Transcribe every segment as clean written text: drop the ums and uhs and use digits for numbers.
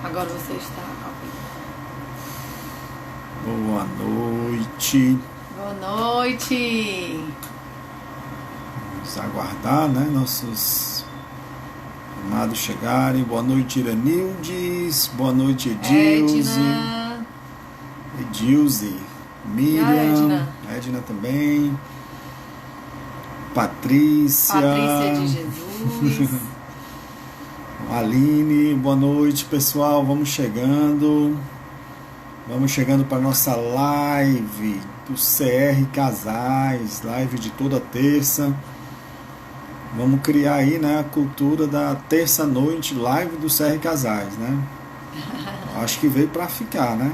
Agora você está ao vivo. Boa noite. Boa noite. Vamos aguardar, né? Nossos amados chegarem. Boa noite, Iranildes. Boa noite, Edilze. Edilze. Miriam. Edna também. Patrícia de Jesus. Aline, boa noite, pessoal. Vamos chegando para a nossa live do CR Casais, live de toda terça. Vamos criar aí, né, a cultura da terça-noite, live do CR Casais, né? Acho que veio para ficar, né?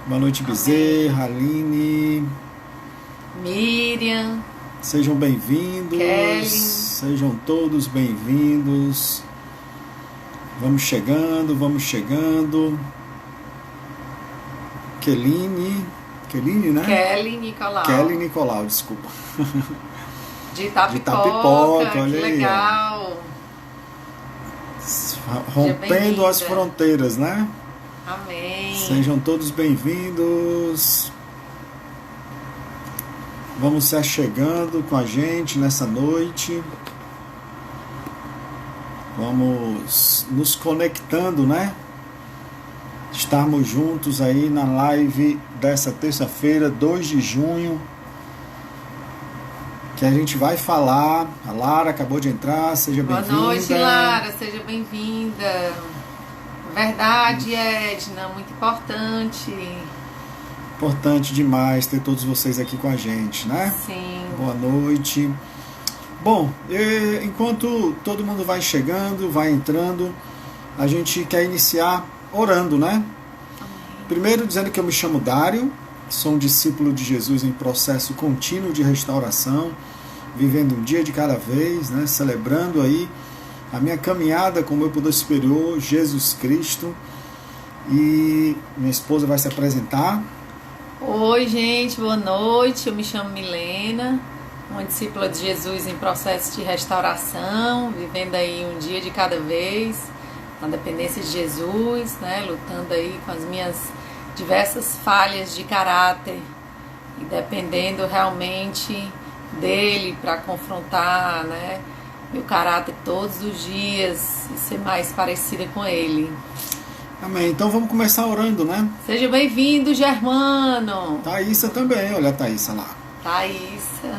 Boa noite, Bezerra, Aline, Miriam. Sejam bem-vindos. Kelly. Sejam todos bem-vindos. Vamos chegando. Keline, né? Kelly Nicolau, desculpa. De Itapipoca, olha que aí. Legal. Rompendo as fronteiras, né? Amém. Sejam todos bem-vindos. Vamos se achegando com a gente nessa noite. Vamos nos conectando, né? Estarmos juntos aí na live dessa terça-feira, 2 de junho, que a gente vai falar. A Lara acabou de entrar, seja bem-vinda. Boa noite, Lara, seja bem-vinda. Verdade, Edna, muito importante. Importante demais ter todos vocês aqui com a gente, né? Sim. Boa noite. Bom, enquanto todo mundo vai chegando, vai entrando, a gente quer iniciar orando, né? Primeiro dizendo que eu me chamo Dário, sou um discípulo de Jesus em processo contínuo de restauração, vivendo um dia de cada vez, né? Celebrando aí a minha caminhada com o meu poder superior, Jesus Cristo. E minha esposa vai se apresentar. Oi, gente, boa noite. Eu me chamo Milena, uma discípula de Jesus em processo de restauração, vivendo aí um dia de cada vez, na dependência de Jesus, né? Lutando aí com as minhas diversas falhas de caráter e dependendo realmente dele para confrontar, né, meu caráter todos os dias e ser mais parecida com ele. Amém. Então vamos começar orando, né? Seja bem-vindo, Germano. Thaísa também, olha a Thaísa lá. Thaísa.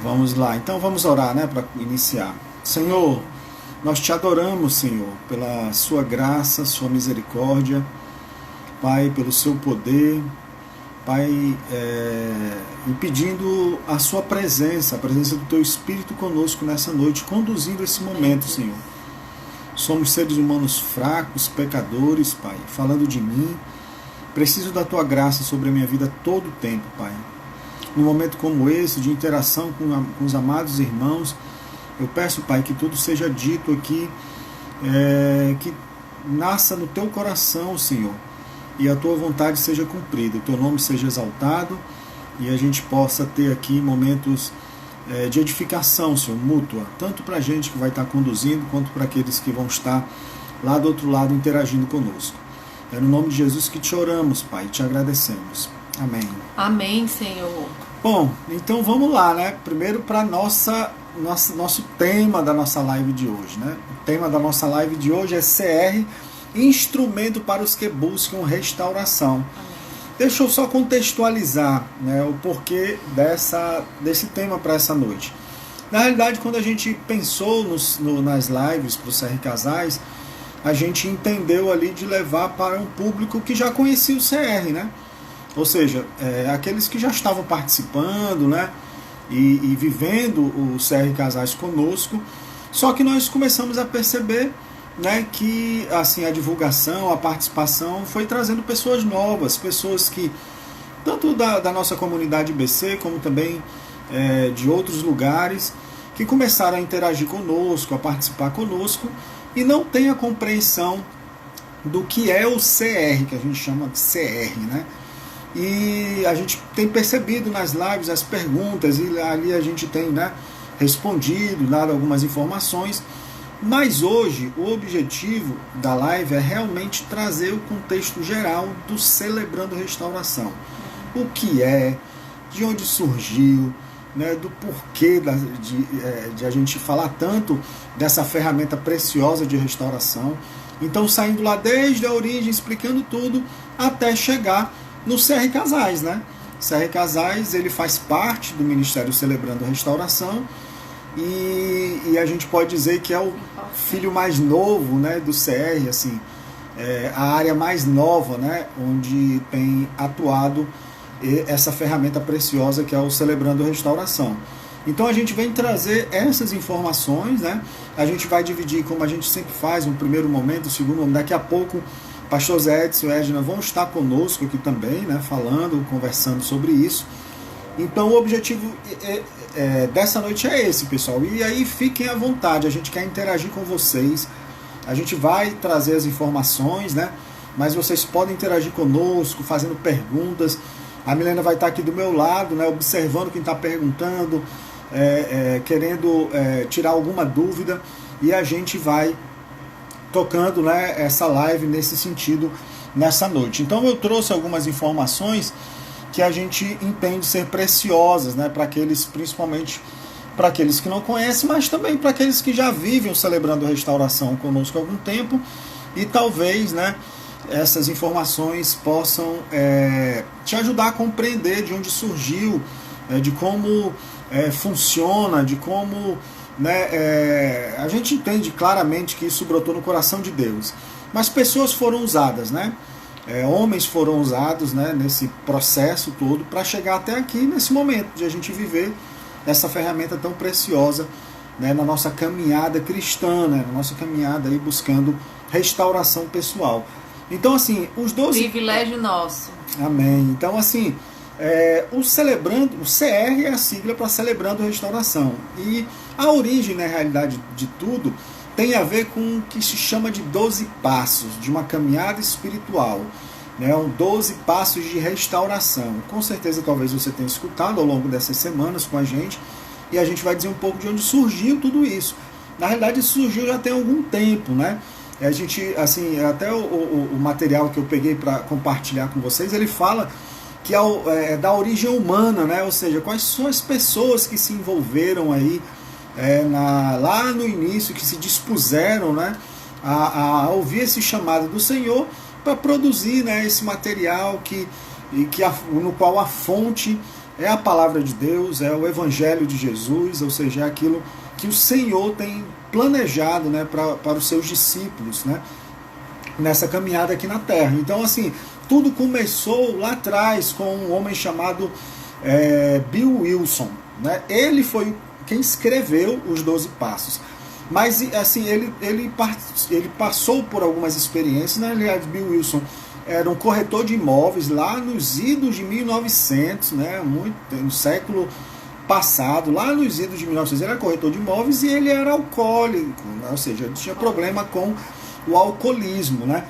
Vamos lá, então vamos orar, né, para iniciar. Senhor, nós te adoramos, Senhor, pela sua graça, sua misericórdia, Pai, pelo seu poder, Pai, e pedindo a sua presença, a presença do teu Espírito conosco nessa noite, conduzindo esse momento, Senhor. Somos seres humanos fracos, pecadores, Pai. Falando de mim, preciso da Tua graça sobre a minha vida todo o tempo, Pai. Num momento como esse, de interação com os amados irmãos, eu peço, Pai, que tudo seja dito aqui, que nasça no Teu coração, Senhor, e a Tua vontade seja cumprida, o Teu nome seja exaltado, e a gente possa ter aqui momentos de edificação, Senhor, mútua, tanto para a gente que vai estar conduzindo, quanto para aqueles que vão estar lá do outro lado interagindo conosco. É no nome de Jesus que te oramos, Pai, e te agradecemos. Amém. Amém, Senhor. Bom, então vamos lá, né? Primeiro para nosso tema da nossa live de hoje, né? O tema da nossa live de hoje é CR, instrumento para os que buscam restauração. Deixa eu só contextualizar, né, o porquê desse tema para essa noite. Na realidade, quando a gente pensou nas lives para o CR Casais, a gente entendeu ali de levar para um público que já conhecia o CR, né? Ou seja, aqueles que já estavam participando, né, e vivendo o CR Casais conosco. Só que nós começamos a perceber, né, que assim, a divulgação, a participação foi trazendo pessoas novas, pessoas que, tanto da nossa comunidade IBC, como também de outros lugares, que começaram a interagir conosco, a participar conosco, e não tem a compreensão do que é o CR, que a gente chama de CR, né? E a gente tem percebido nas lives as perguntas, e ali a gente tem, né, respondido, dado algumas informações, Mas hoje o objetivo da live é realmente trazer o contexto geral do Celebrando Restauração. O que é, de onde surgiu, né, do porquê de a gente falar tanto dessa ferramenta preciosa de restauração. Então, saindo lá desde a origem, explicando tudo, até chegar no CR Casais, né? CR Casais, ele faz parte do Ministério Celebrando Restauração e a gente pode dizer que é o filho mais novo, né, do CR, assim, a área mais nova, né, onde tem atuado essa ferramenta preciosa que é o Celebrando Restauração. Então a gente vem trazer essas informações, né? A gente vai dividir, como a gente sempre faz, um primeiro momento, um segundo momento. Daqui a pouco, pastor Zé Edson e Edna vão estar conosco aqui também, né? Falando, conversando sobre isso. Então o objetivo dessa noite é esse, pessoal. E aí fiquem à vontade, a gente quer interagir com vocês. A gente vai trazer as informações, né? Mas vocês podem interagir conosco, fazendo perguntas. A Milena vai estar aqui do meu lado, né? Observando quem está perguntando, querendo tirar alguma dúvida, e a gente vai tocando, né, essa live nesse sentido nessa noite. Então eu trouxe algumas informações que a gente entende ser preciosas, né, para aqueles, principalmente para aqueles que não conhecem, mas também para aqueles que já vivem Celebrando Restauração conosco há algum tempo, e talvez, né, essas informações possam te ajudar a compreender de onde surgiu, de como funciona, de como, né, a gente entende claramente que isso brotou no coração de Deus. Mas pessoas foram usadas, né? Homens foram usados, né, nesse processo todo para chegar até aqui, nesse momento de a gente viver essa ferramenta tão preciosa, né, na nossa caminhada cristã, né, na nossa caminhada aí buscando restauração pessoal. Então, assim, os 12... Privilégio nosso. Amém. Então, assim, o CR é a sigla para Celebrando Restauração. E a origem, na realidade, de tudo tem a ver com o que se chama de 12 passos de uma caminhada espiritual. Né? 12 passos de restauração. Com certeza, talvez você tenha escutado ao longo dessas semanas com a gente, e a gente vai dizer um pouco de onde surgiu tudo isso. Na realidade, isso surgiu já tem algum tempo, né? A gente, assim, até o material que eu peguei para compartilhar com vocês, ele fala que é da origem humana, né? Ou seja, quais são as pessoas que se envolveram aí lá no início, que se dispuseram, né, a ouvir esse chamado do Senhor para produzir, né, esse material no qual a fonte é a palavra de Deus, é o Evangelho de Jesus, ou seja, é aquilo que o Senhor tem planejado, né, para os seus discípulos, né, nessa caminhada aqui na Terra. Então, assim, tudo começou lá atrás com um homem chamado Bill Wilson, né? Ele foi quem escreveu os 12 passos. Mas, assim, ele passou por algumas experiências, né? Aliás, Bill Wilson era um corretor de imóveis lá nos idos de 1900, né? No século passado, lá nos idos de 1900, ele era corretor de imóveis e ele era alcoólico, né? Ou seja, ele tinha problema com o alcoolismo, né?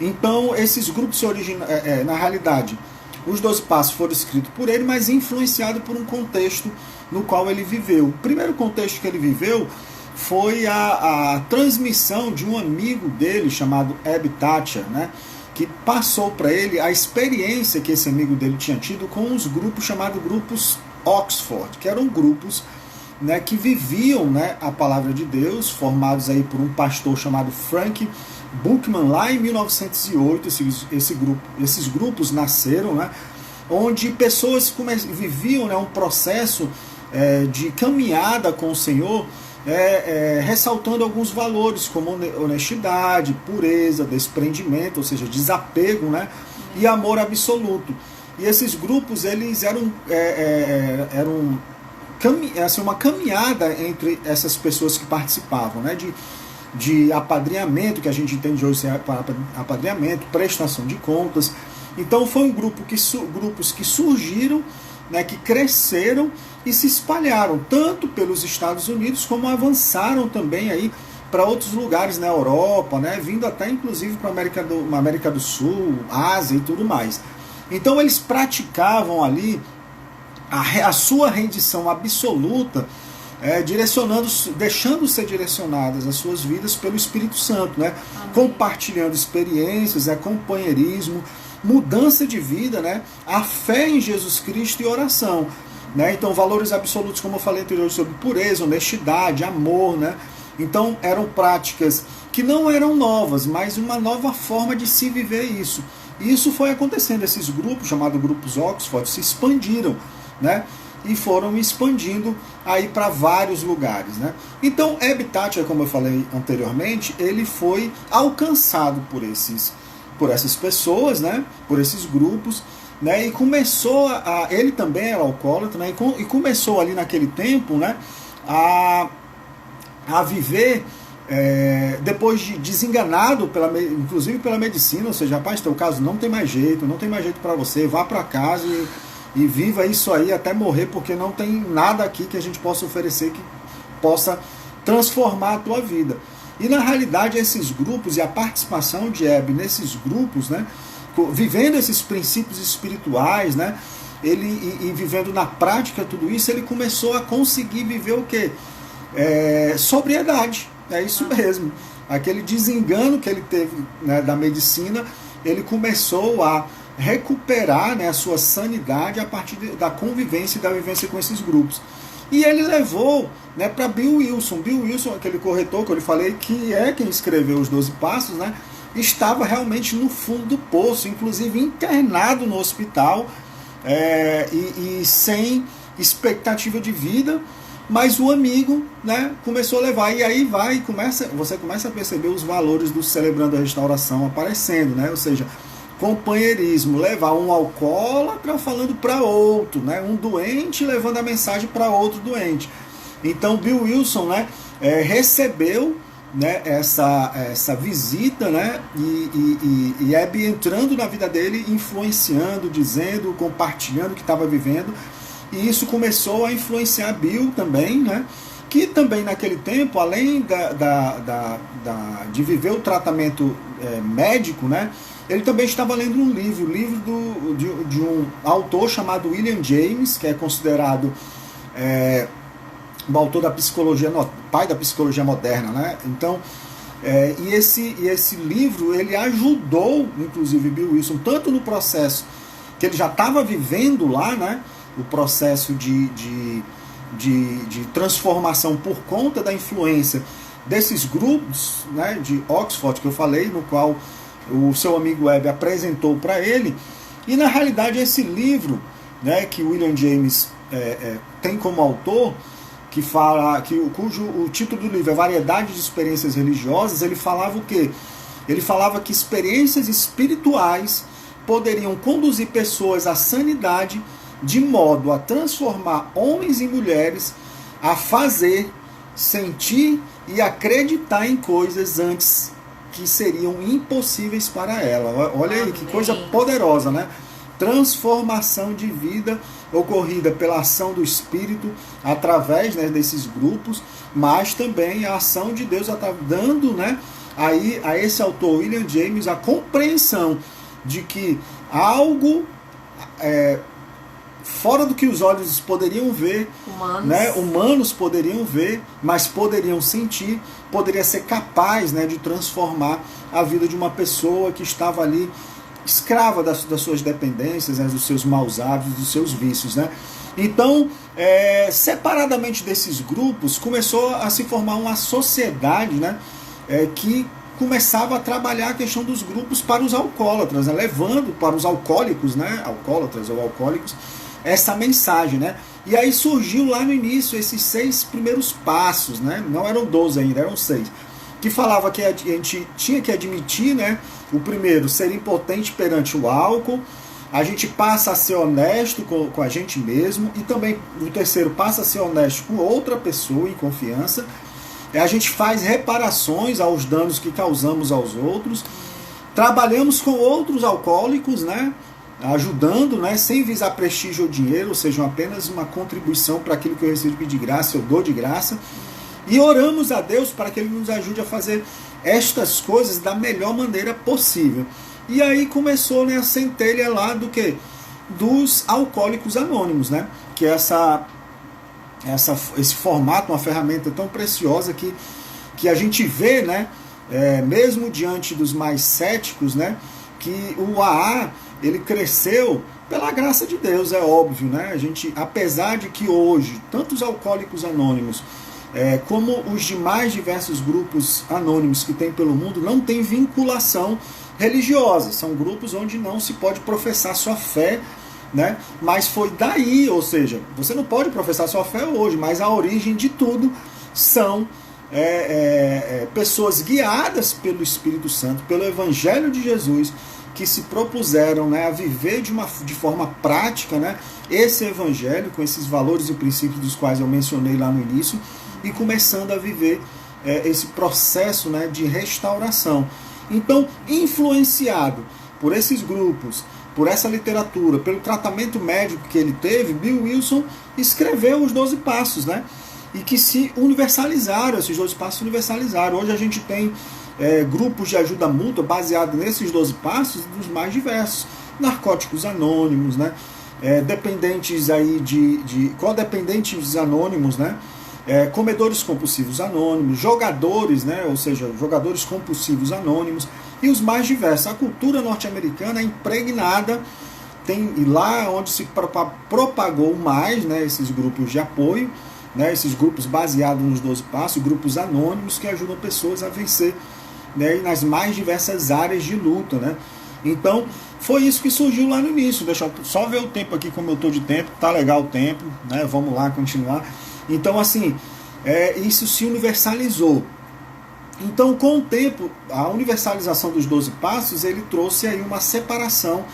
Então, esses grupos se originam, na realidade, os 12 passos foram escritos por ele, mas influenciado por um contexto no qual ele viveu. O primeiro contexto que ele viveu foi a transmissão de um amigo dele, chamado Eb Thatcher, né? Que passou para ele a experiência que esse amigo dele tinha tido com os grupos chamados grupos Oxford, que eram grupos, né, que viviam, né, a palavra de Deus, formados aí por um pastor chamado Frank Buchman, lá em 1908. Esses grupos nasceram, né, onde pessoas viviam, né, um processo de caminhada com o Senhor, ressaltando alguns valores como honestidade, pureza, desprendimento, ou seja, desapego, né, e amor absoluto. E esses grupos, eles eram assim, uma caminhada entre essas pessoas que participavam, né, de apadrinhamento, que a gente entende hoje ser apadrinhamento, prestação de contas. Então foi um grupos que surgiram, né, que cresceram e se espalharam tanto pelos Estados Unidos como avançaram também aí para outros lugares na Europa, né, vindo até inclusive para a América do Sul, Ásia e tudo mais. Então eles praticavam ali a sua rendição absoluta direcionando, deixando ser direcionadas as suas vidas pelo Espírito Santo, né? Compartilhando experiências, companheirismo, mudança de vida, né? A fé em Jesus Cristo e oração, né? Então, valores absolutos, como eu falei anteriormente, sobre pureza, honestidade, amor, né? Então, eram práticas que não eram novas, mas uma nova forma de se viver isso. E isso foi acontecendo. Esses grupos, chamados grupos Oxford, se expandiram, né? E foram expandindo aí para vários lugares, né? Então, Ebed Thacher, como eu falei anteriormente, ele foi alcançado por essas pessoas, né? Por esses grupos, né? E começou ele também era alcoólatra, né? E começou ali naquele tempo, né? A viver depois de desenganado inclusive pela medicina, ou seja, rapaz, teu caso não tem mais jeito para você, vá para casa e viva isso aí até morrer, porque não tem nada aqui que a gente possa oferecer que possa transformar a tua vida. E na realidade esses grupos e a participação de Ebed nesses grupos, né, vivendo esses princípios espirituais, né, e vivendo na prática tudo isso, ele começou a conseguir viver o quê? Sobriedade, é isso mesmo. Aquele desengano que ele teve, né, da medicina, ele começou a recuperar, né, a sua sanidade a partir da convivência e da vivência com esses grupos. E ele levou, né, para Bill Wilson. Bill Wilson, aquele corretor que eu lhe falei, que é quem escreveu os 12 Passos, né, estava realmente no fundo do poço, inclusive internado no hospital, e sem expectativa de vida, mas o amigo, né, começou a levar, e aí você começa a perceber os valores do Celebrando a Restauração aparecendo, né, ou seja, companheirismo, levar um alcoólatra falando para outro, né? Um doente levando a mensagem para outro doente. Então Bill Wilson, né, recebeu, né, essa visita, né, e Ebed entrando na vida dele, influenciando, dizendo, compartilhando o que estava vivendo, e isso começou a influenciar Bill também, né, que também naquele tempo, além de viver o tratamento médico, né, ele também estava lendo um livro de um autor chamado William James, que é considerado o autor da psicologia, pai da psicologia moderna, né? Então, e esse livro, ele ajudou, inclusive, Bill Wilson, tanto no processo que ele já estava vivendo lá, né? O processo de transformação por conta da influência desses grupos, né, de Oxford, que eu falei, no qual o seu amigo Ebed apresentou para ele. E na realidade esse livro, né, que William James tem como autor, cujo o título do livro é Variedade de Experiências Religiosas, ele falava o quê? Ele falava que experiências espirituais poderiam conduzir pessoas à sanidade de modo a transformar homens e mulheres a fazer, sentir e acreditar em coisas antes que seriam impossíveis para ela. Olha aí, que coisa poderosa, né? Transformação de vida ocorrida pela ação do Espírito através, né, desses grupos, mas também a ação de Deus dando, né, aí a esse autor William James a compreensão de que algo fora do que os olhos poderiam ver, humanos poderiam ver, mas poderiam sentir, poderia ser capaz, né, de transformar a vida de uma pessoa que estava ali escrava das suas dependências, né, dos seus maus hábitos, dos seus vícios, né? Então, separadamente desses grupos, começou a se formar uma sociedade, né, que começava a trabalhar a questão dos grupos para os alcoólatras, né, levando para os alcoólicos, né, alcoólatras ou alcoólicos, essa mensagem, né? E aí surgiu lá no início esses 6 primeiros passos, né? Não eram 12 ainda, eram 6. Que falava que a gente tinha que admitir, né? O primeiro, ser impotente perante o álcool. A gente passa a ser honesto com a gente mesmo. E também o terceiro, passa a ser honesto com outra pessoa em confiança. A gente faz reparações aos danos que causamos aos outros. Trabalhamos com outros alcoólicos, né? Ajudando, né, sem visar prestígio ou dinheiro, ou seja, apenas uma contribuição para aquilo que eu recebi de graça, eu dou de graça, e oramos a Deus para que Ele nos ajude a fazer estas coisas da melhor maneira possível. E aí começou, né, a centelha lá do quê? Dos Alcoólicos Anônimos, né, que é esse formato, uma ferramenta tão preciosa que a gente vê, né, mesmo diante dos mais céticos, né, que o AA ele cresceu pela graça de Deus, é óbvio, né? A gente, apesar de que hoje tantos alcoólicos anônimos como os demais diversos grupos anônimos que tem pelo mundo não tem vinculação religiosa, são grupos onde não se pode professar sua fé, né? Mas foi daí, ou seja, você não pode professar sua fé hoje, mas a origem de tudo são pessoas guiadas pelo Espírito Santo, pelo Evangelho de Jesus, que se propuseram, né, a viver de forma prática, né, esse Evangelho, com esses valores e princípios dos quais eu mencionei lá no início, e começando a viver esse processo, né, de restauração. Então, influenciado por esses grupos, por essa literatura, pelo tratamento médico que ele teve, Bill Wilson escreveu os 12 Passos, né? E que se universalizaram, esses 12 Passos se universalizaram. Hoje a gente tem grupos de ajuda mútua baseados nesses 12 Passos dos mais diversos. Narcóticos anônimos, né? Dependentes aí codependentes anônimos, né? Comedores compulsivos anônimos, jogadores, né? Ou seja, jogadores compulsivos anônimos, e os mais diversos. A cultura norte-americana é impregnada, e lá onde se propagou mais, né, esses grupos de apoio, né, esses grupos baseados nos 12 Passos, grupos anônimos que ajudam pessoas a vencer, né, nas mais diversas áreas de luta, né? Então, foi isso que surgiu lá no início. Deixa eu só ver o tempo aqui, como eu estou de tempo, tá legal o tempo, né? Vamos lá continuar. Então, assim, isso se universalizou. Então, com o tempo, a universalização dos 12 Passos, ele trouxe aí uma separação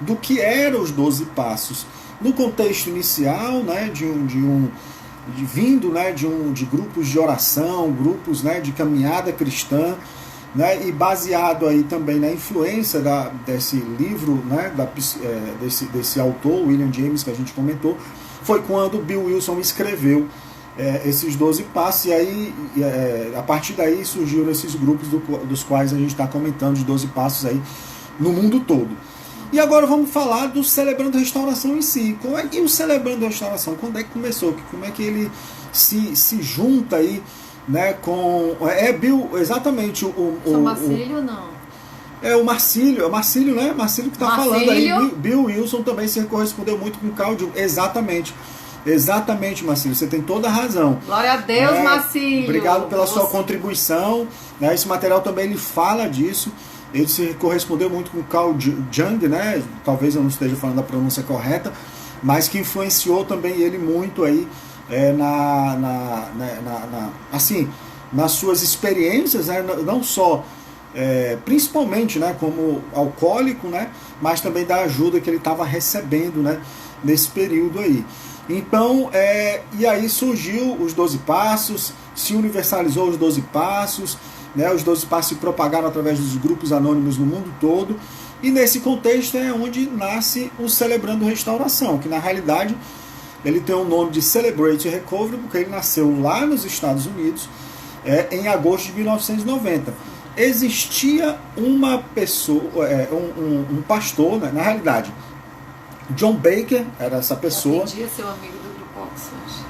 do que eram os 12 Passos. No contexto inicial, né, vindo, né, de grupos de oração, grupos, né, de caminhada cristã, né, e baseado aí também na influência desse livro, né, desse autor, William James, que a gente comentou, foi quando Bill Wilson escreveu esses 12 Passos, e aí a partir daí surgiram esses grupos dos quais a gente está comentando, de 12 Passos aí no mundo todo. E agora vamos falar do Celebrando Restauração em si. Como é que o Celebrando Restauração, quando é que começou? Como é que ele se junta aí, né, com... Bill, exatamente o Marcílio, não? O Marcílio, né? Marcílio que está falando aí. Bill Wilson também se correspondeu muito com o Carl Jung. Exatamente, Marcílio, você tem toda a razão. Glória a Deus, Marcílio. Obrigado pela sua contribuição. Né? Esse material também ele fala disso. Ele se correspondeu muito com Carl Jung, né? Talvez eu não esteja falando a pronúncia correta, mas que influenciou também ele muito aí assim, nas suas experiências, né? Não só principalmente, né, como alcoólico, né, mas também da ajuda que ele estava recebendo, né, nesse período aí. Então, e aí surgiu os 12 Passos, se universalizou os 12 Passos, né, os 12 Passos se propagaram através dos grupos anônimos no mundo todo, e nesse contexto é onde nasce o Celebrando Restauração, que na realidade ele tem o nome de Celebrate Recovery, porque ele nasceu lá nos Estados Unidos em agosto de 1990. Existia uma pessoa, um pastor, né, na realidade, John Baker era essa pessoa. Podia ser o amigo do Grupo Oxford.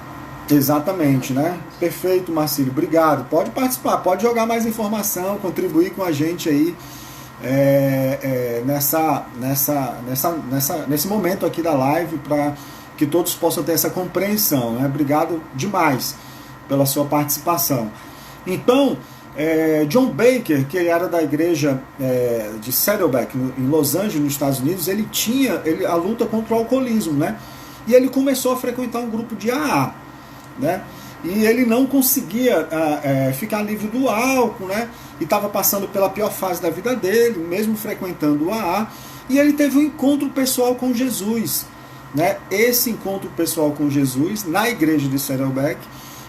Exatamente, né? Perfeito, Marcílio. Obrigado. Pode participar, pode jogar mais informação, contribuir com a gente aí nesse momento aqui da live, para que todos possam ter essa compreensão, né? Obrigado demais pela sua participação. Então, John Baker, que ele era da igreja de Saddleback, em Los Angeles, nos Estados Unidos, ele tinha a luta contra o alcoolismo, né? E ele começou a frequentar um grupo de AA, né? E ele não conseguia ficar livre do álcool, né? E estava passando pela pior fase da vida dele, mesmo frequentando o AA. E ele teve um encontro pessoal com Jesus, né? Esse encontro pessoal com Jesus, na igreja de Saddleback,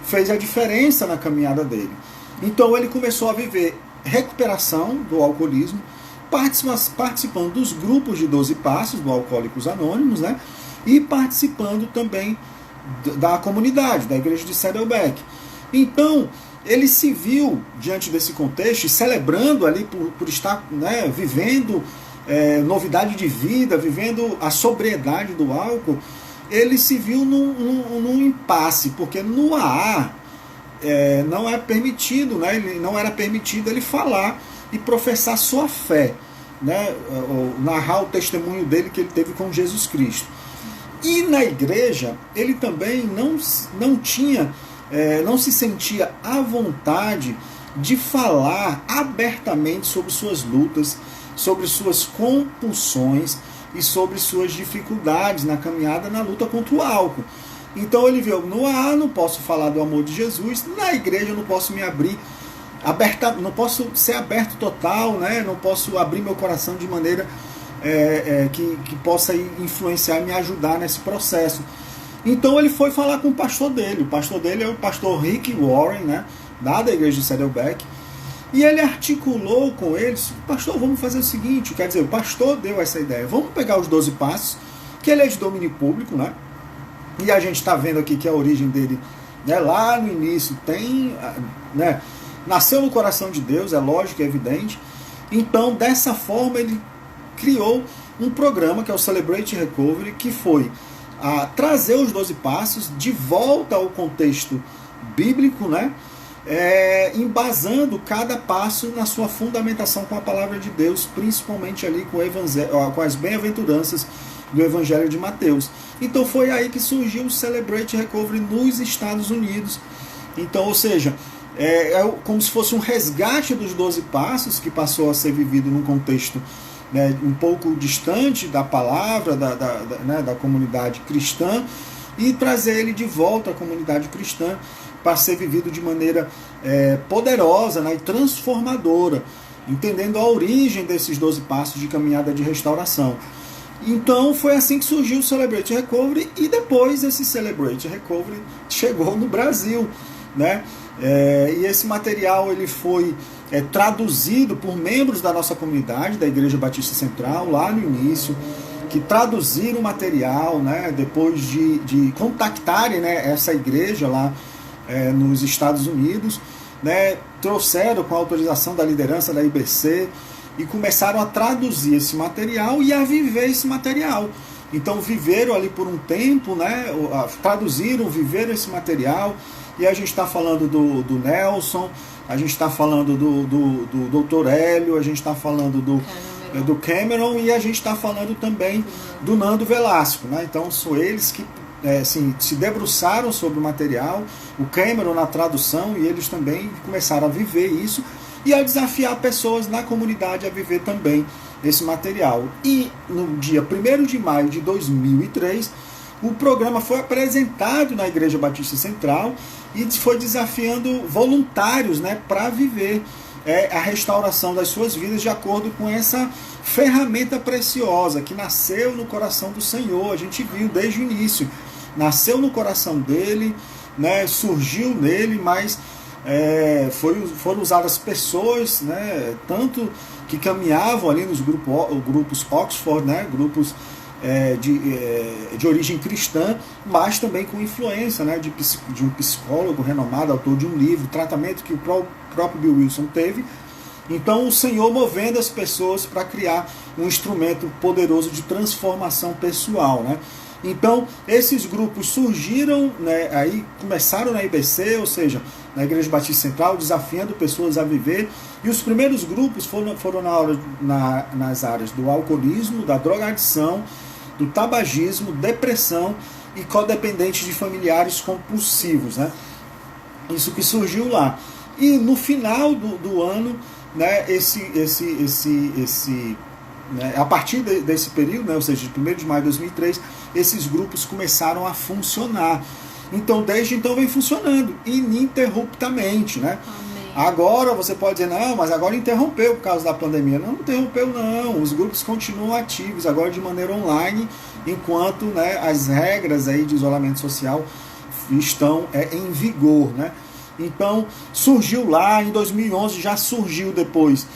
fez a diferença na caminhada dele. Então ele começou a viver recuperação do alcoolismo, participando dos grupos de 12 Passos, do Alcoólicos Anônimos, né? E participando também da comunidade, da igreja de Saddleback. Então, ele se viu diante desse contexto, celebrando ali por estar, né, vivendo novidade de vida, vivendo a sobriedade do álcool. ele se viu num impasse, porque no AA não é permitido, né? Não era permitido ele falar e professar sua fé, né? Narrar o testemunho dele que ele teve com Jesus Cristo. E na igreja ele também não tinha, não se sentia à vontade de falar abertamente sobre suas lutas, sobre suas compulsões e sobre suas dificuldades na caminhada, na luta contra o álcool. Então ele viu, no AA não posso falar do amor de Jesus, na igreja eu não posso me abrir não posso ser aberto total, né? Não posso abrir meu coração de maneira que possa influenciar e me ajudar nesse processo. Então ele foi falar com o pastor dele é o pastor Rick Warren, né? Da igreja de Saddleback, e ele articulou com eles: pastor, vamos fazer o seguinte, quer dizer, o pastor deu essa ideia, vamos pegar os 12 passos, que ele é de domínio público, né? E a gente está vendo aqui que a origem dele, né, lá no início, né, nasceu no coração de Deus, é lógico, é evidente. Então, dessa forma, ele criou um programa que é o Celebrate Recovery, que foi trazer os 12 passos de volta ao contexto bíblico, né? Embasando cada passo na sua fundamentação com a palavra de Deus, principalmente ali com as bem-aventuranças do Evangelho de Mateus. Então foi aí que surgiu o Celebrate Recovery nos Estados Unidos. Então, ou seja, como se fosse um resgate dos 12 passos, que passou a ser vivido num contexto, né, um pouco distante da palavra, da comunidade cristã, e trazer ele de volta à comunidade cristã para ser vivido de maneira poderosa, né, e transformadora, entendendo a origem desses 12 passos de caminhada de restauração. Então foi assim que surgiu o Celebrate Recovery, e depois esse Celebrate Recovery chegou no Brasil, né? E esse material ele foi traduzido por membros da nossa comunidade, da Igreja Batista Central, lá no início, que traduziram o material, né, depois de contactarem, né, essa igreja lá nos Estados Unidos, né, trouxeram com a autorização da liderança da IBC e começaram a traduzir esse material e a viver esse material. Então viveram ali por um tempo, né, traduziram, viveram esse material, e a gente está falando do Nelson, a gente está falando do Dr. Hélio, a gente está falando do Cameron, e a gente está falando também do Nando Velasco, né? Então são eles que se debruçaram sobre o material, o Cameron na tradução, e eles também começaram a viver isso e a desafiar pessoas na comunidade a viver também esse material. E no dia 1º de maio de 2003, o programa foi apresentado na Igreja Batista Central e foi desafiando voluntários, né, para viver a restauração das suas vidas de acordo com essa ferramenta preciosa que nasceu no coração do Senhor. A gente viu desde o início, nasceu no coração dele, né, surgiu nele, mas foram usadas pessoas, né, tanto que caminhavam ali nos grupos Oxford, né, grupos de origem cristã, mas também com influência, né, de um psicólogo renomado, autor de um livro, tratamento que o próprio Bill Wilson teve. Então o Senhor movendo as pessoas para criar um instrumento poderoso de transformação pessoal, né? Então esses grupos surgiram, né, aí começaram na IBC, ou seja, na Igreja Batista Central, desafiando pessoas a viver, e os primeiros grupos foram nas áreas do alcoolismo, da drogadição, do tabagismo, depressão e codependentes de familiares compulsivos, né? Isso que surgiu lá. E no final do ano, né, né, a partir desse período, né, ou seja, de 1º de maio de 2003, esses grupos começaram a funcionar. Então, desde então vem funcionando ininterruptamente, né? Agora você pode dizer, não, mas agora interrompeu por causa da pandemia. Não interrompeu, não. Os grupos continuam ativos, agora de maneira online, enquanto, né, as regras aí de isolamento social estão em vigor, né? Então, surgiu lá, em 2011, já surgiu depois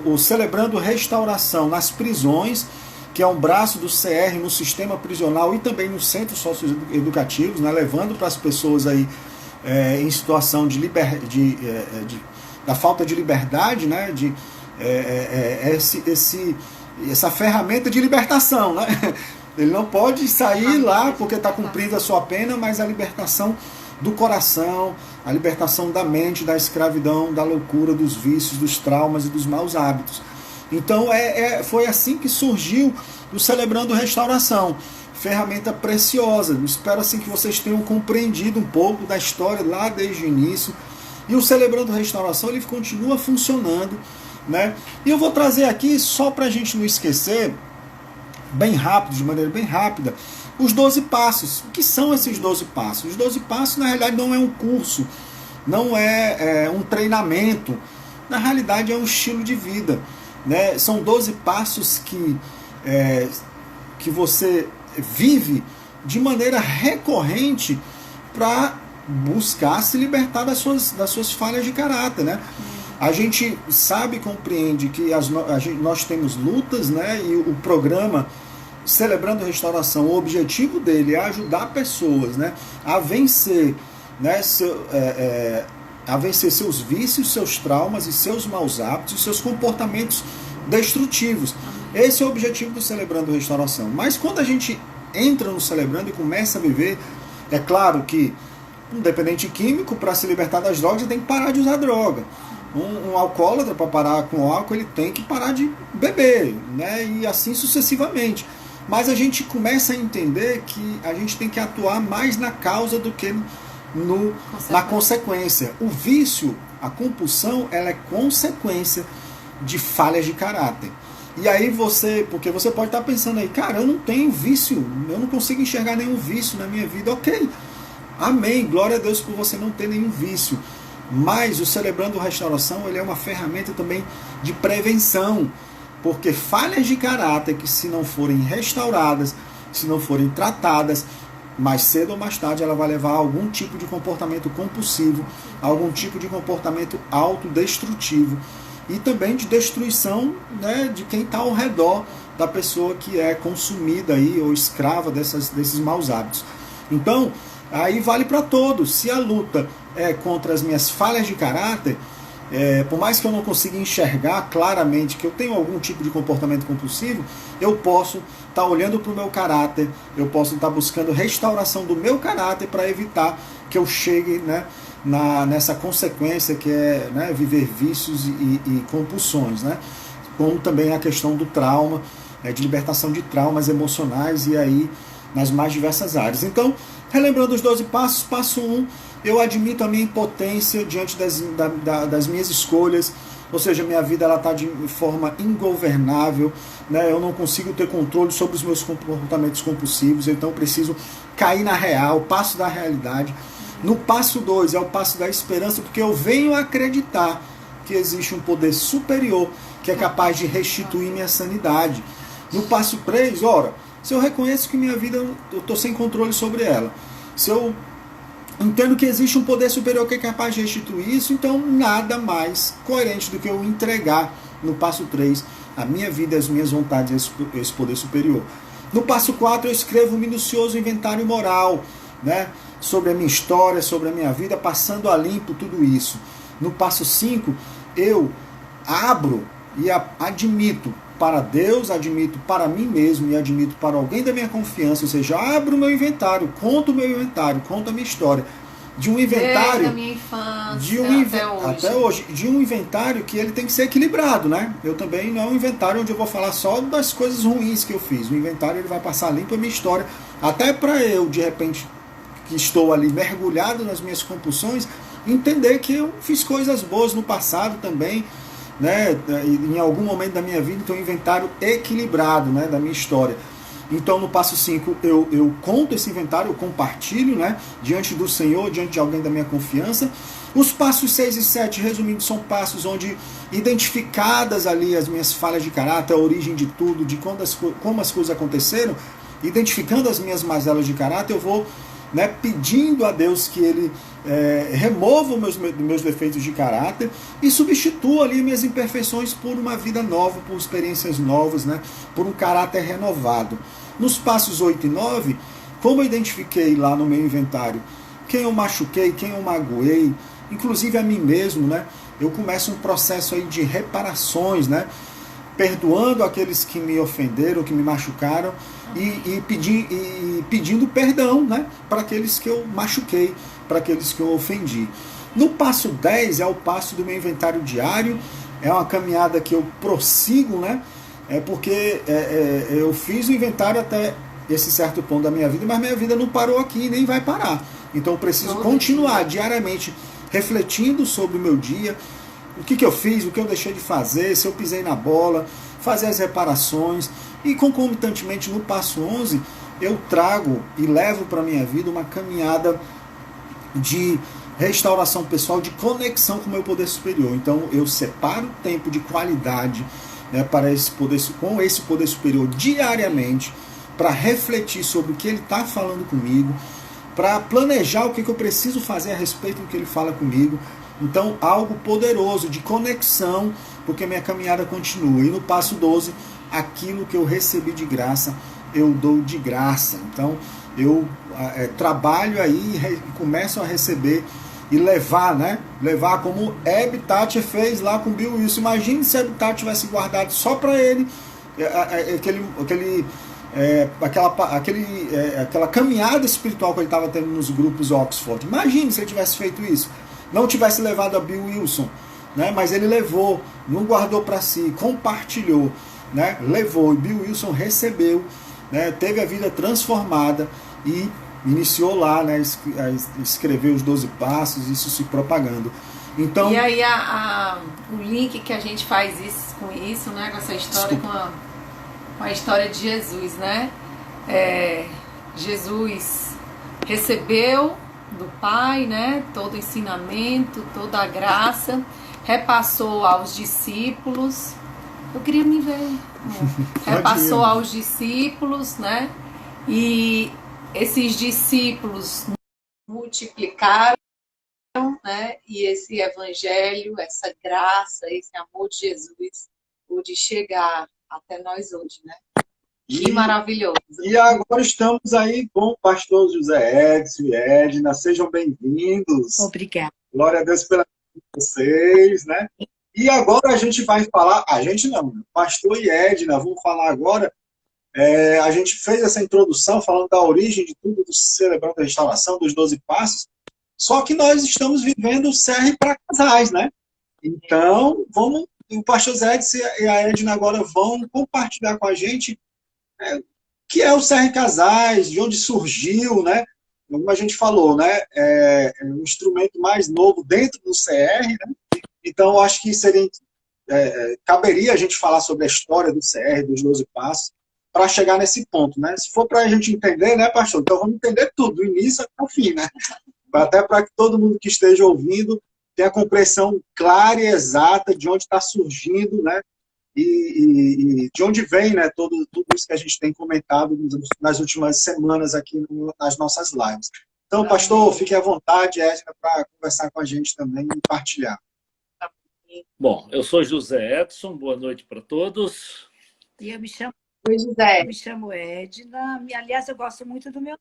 o Celebrando Restauração nas prisões, que é um braço do CR no sistema prisional e também nos centros socioeducativos, né, levando para as pessoas aí em situação da falta de liberdade, né, essa ferramenta de libertação, né? Ele não pode sair lá porque está cumprindo a sua pena, mas a libertação do coração, a libertação da mente, da escravidão, da loucura, dos vícios, dos traumas e dos maus hábitos. Então foi assim que surgiu o Celebrando Restauração. Ferramenta preciosa. Espero assim que vocês tenham compreendido um pouco da história lá desde o início. E o Celebrando Restauração ele continua funcionando, né? E eu vou trazer aqui, só para a gente não esquecer, bem rápido, de maneira bem rápida, os 12 passos. O que são esses 12 passos? Os 12 passos, na realidade, não é um curso, não é um treinamento. Na realidade, é um estilo de vida, né? São 12 passos que você vive de maneira recorrente para buscar se libertar das suas falhas de caráter, né? A gente sabe e compreende que nós temos lutas, né? E o programa Celebrando Restauração, o objetivo dele é ajudar pessoas, né, a vencer, né, a vencer seus vícios, seus traumas e seus maus hábitos e seus comportamentos destrutivos. Esse é o objetivo do Celebrando Restauração. Mas quando a gente entra no Celebrando e começa a viver, é claro que um dependente químico, para se libertar das drogas, ele tem que parar de usar droga. Um alcoólatra, para parar com o álcool, ele tem que parar de beber, né, e assim sucessivamente. Mas a gente começa a entender que a gente tem que atuar mais na causa do que na consequência. O vício, a compulsão, ela é consequência de falhas de caráter. E aí porque você pode estar pensando aí, cara, eu não tenho vício, eu não consigo enxergar nenhum vício na minha vida. Ok, amém, glória a Deus por você não ter nenhum vício. Mas o Celebrando Restauração, ele é uma ferramenta também de prevenção. Porque falhas de caráter que, se não forem restauradas, se não forem tratadas, mais cedo ou mais tarde ela vai levar a algum tipo de comportamento compulsivo, a algum tipo de comportamento autodestrutivo e também de destruição, né, de quem está ao redor da pessoa que é consumida aí, ou escrava desses maus hábitos. Então, aí vale para todos. Se a luta é contra as minhas falhas de caráter, por mais que eu não consiga enxergar claramente que eu tenho algum tipo de comportamento compulsivo, eu posso estar olhando para o meu caráter, eu posso estar buscando restauração do meu caráter para evitar que eu chegue, né, nessa consequência que é, né, viver vícios e compulsões, né? Como também a questão do trauma, de libertação de traumas emocionais e aí nas mais diversas áreas. Então, relembrando os 12 passos, passo 1, eu admito a minha impotência diante das minhas escolhas, ou seja, minha vida está de forma ingovernável, né? Eu não consigo ter controle sobre os meus comportamentos compulsivos, então eu preciso cair na real, passo da realidade. No passo 2 é o passo da esperança, porque eu venho acreditar que existe um poder superior que é capaz de restituir minha sanidade. No passo 3, ora, se eu reconheço que minha vida, eu estou sem controle sobre ela, se eu entendo que existe um poder superior que é capaz de restituir isso, então nada mais coerente do que eu entregar no passo 3 a minha vida, as minhas vontades, esse poder superior. No passo 4 eu escrevo um minucioso inventário moral, né, sobre a minha história, sobre a minha vida, passando a limpo tudo isso. No passo 5 eu abro e admito para Deus, admito para mim mesmo e admito para alguém da minha confiança, ou seja, abro o meu inventário, conto o meu inventário, conto a minha história. De um inventário. Desde a minha infância, até hoje. De um inventário que ele tem que ser equilibrado, né? Eu também não é um inventário onde eu vou falar só das coisas ruins que eu fiz. O inventário ele vai passar limpo a minha história. Até para eu, de repente, que estou ali mergulhado nas minhas compulsões, entender que eu fiz coisas boas no passado também, né, em algum momento da minha vida. Então, um inventário equilibrado, né, da minha história. Então, no passo 5, eu conto esse inventário, eu compartilho, né, diante do Senhor, diante de alguém da minha confiança. Os passos 6 e 7, resumindo, são passos onde, identificadas ali as minhas falhas de caráter, a origem de tudo, de como as coisas aconteceram, identificando as minhas mazelas de caráter, eu vou, né, pedindo a Deus que Ele remova os meus defeitos de caráter e substitua ali minhas imperfeições por uma vida nova, por experiências novas, né, por um caráter renovado. Nos passos 8 e 9, como eu identifiquei lá no meu inventário quem eu machuquei, quem eu magoei, inclusive a mim mesmo, né, eu começo um processo aí de reparações, né, perdoando aqueles que me ofenderam, que me machucaram, e pedindo perdão, né, para aqueles que eu machuquei, para aqueles que eu ofendi. No passo 10 é o passo do meu inventário diário, é uma caminhada que eu prossigo, né, porque eu fiz o inventário até esse certo ponto da minha vida, mas minha vida não parou aqui, nem vai parar. Então eu preciso continuar diariamente refletindo sobre o meu dia, o que eu fiz, o que eu deixei de fazer, se eu pisei na bola, fazer as reparações. E concomitantemente no passo 11, eu trago e levo para a minha vida uma caminhada de restauração pessoal, de conexão com o meu poder superior. Então eu separo tempo de qualidade, né, para com esse poder superior diariamente, para refletir sobre o que ele está falando comigo, para planejar o que eu preciso fazer a respeito do que ele fala comigo. Então, algo poderoso de conexão, porque minha caminhada continua. E no passo 12, aquilo que eu recebi de graça, eu dou de graça. Então, eu trabalho aí e começo a receber e levar, né? Levar como Habitat fez lá com Bill Wilson. Imagine se Habitat tivesse guardado só para ele aquela caminhada espiritual que ele estava tendo nos grupos Oxford. Imagine se ele tivesse feito isso. Não tivesse levado a Bill Wilson, né? Mas ele levou, não guardou para si, compartilhou, né? Levou, e Bill Wilson recebeu, né? Teve a vida transformada e iniciou lá, né? Escrever os 12 passos, isso se propagando. Então, e aí o link que a gente faz com isso, né? Com essa história, com a história de Jesus, né? Jesus recebeu do Pai, né, todo o ensinamento, toda a graça, repassou aos discípulos. Eu queria me ver. Repassou aos discípulos, né? E esses discípulos multiplicaram, né? E esse evangelho, essa graça, esse amor de Jesus pôde chegar até nós hoje, né? Que maravilhoso. E agora estamos aí com o pastor José Edson e Edna. Sejam bem-vindos. Obrigada. Glória a Deus pela vocês, né? E agora a gente vai falar, a gente não, o pastor e Edna vão falar agora. A gente fez essa introdução falando da origem de tudo, do Celebrando a Restauração, dos 12 Passos, só que nós estamos vivendo o CR para casais, né? Então, o pastor Zé Edson e a Edna agora vão compartilhar com a gente que é o CR Casais, de onde surgiu, né? Como a gente falou, né? É um instrumento mais novo dentro do CR, né? Então, acho que caberia a gente falar sobre a história do CR, dos 12 Passos, para chegar nesse ponto, né? Se for para a gente entender, né, pastor? Então, vamos entender tudo, do início até o fim, né? Até para que todo mundo que esteja ouvindo tenha a compreensão clara e exata de onde está surgindo, né? E de onde vem, né, tudo isso que a gente tem comentado nas últimas semanas aqui nas nossas lives. Então, pastor, fique à vontade, Edna, para conversar com a gente também e partilhar. Bom, eu sou José Edson, boa noite para todos. E eu me chamo, Oi, José. Eu me chamo Edna. Aliás, eu gosto muito do meu.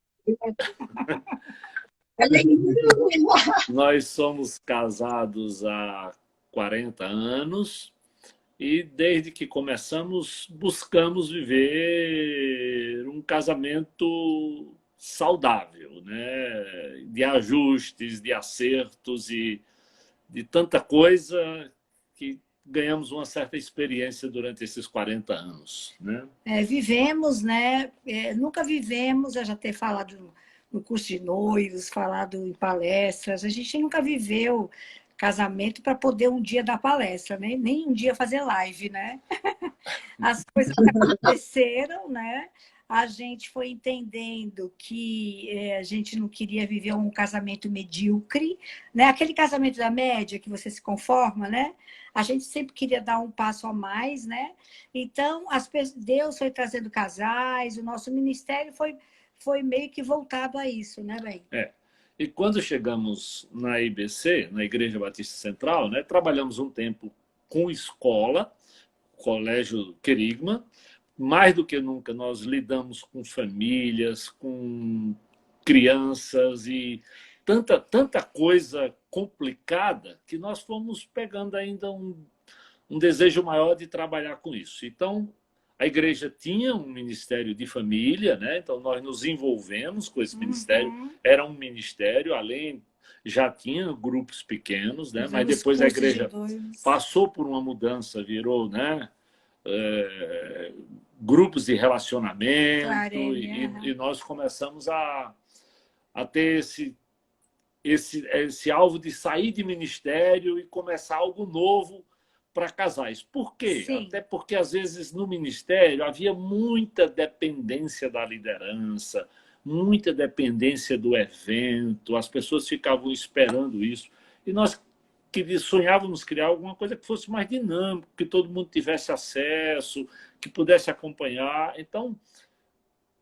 Nós somos casados há 40 anos. E desde que começamos, buscamos viver um casamento saudável, né? De ajustes, de acertos e de tanta coisa que ganhamos uma certa experiência durante esses 40 anos, né? Vivemos, né? Nunca vivemos, eu já ter falado no curso de noivos, falado em palestras, a gente nunca viveu casamento para poder um dia dar palestra, né? Nem um dia fazer live, né? As coisas aconteceram, né? A gente foi entendendo que a gente não queria viver um casamento medíocre, né? Aquele casamento da média que você se conforma, né? A gente sempre queria dar um passo a mais, né? Então, Deus foi trazendo casais, o nosso ministério foi meio que voltado a isso, né, bem? E quando chegamos na IBC, na Igreja Batista Central, né, trabalhamos um tempo com escola, Colégio Querigma. Mais do que nunca, nós lidamos com famílias, com crianças e tanta coisa complicada que nós fomos pegando ainda um um desejo maior de trabalhar com isso. Então, a igreja tinha um ministério de família, né? Então nós nos envolvemos com esse ministério. Era um ministério, além já tinha grupos pequenos, né? Mas depois a igreja passou por uma mudança, virou, né? Grupos de relacionamento, e nós começamos a ter esse alvo de sair de ministério e começar algo novo para casais. Por quê? Sim. Até porque, às vezes, no ministério havia muita dependência da liderança, muita dependência do evento, as pessoas ficavam esperando isso. E nós sonhávamos criar alguma coisa que fosse mais dinâmico, que todo mundo tivesse acesso, que pudesse acompanhar. Então,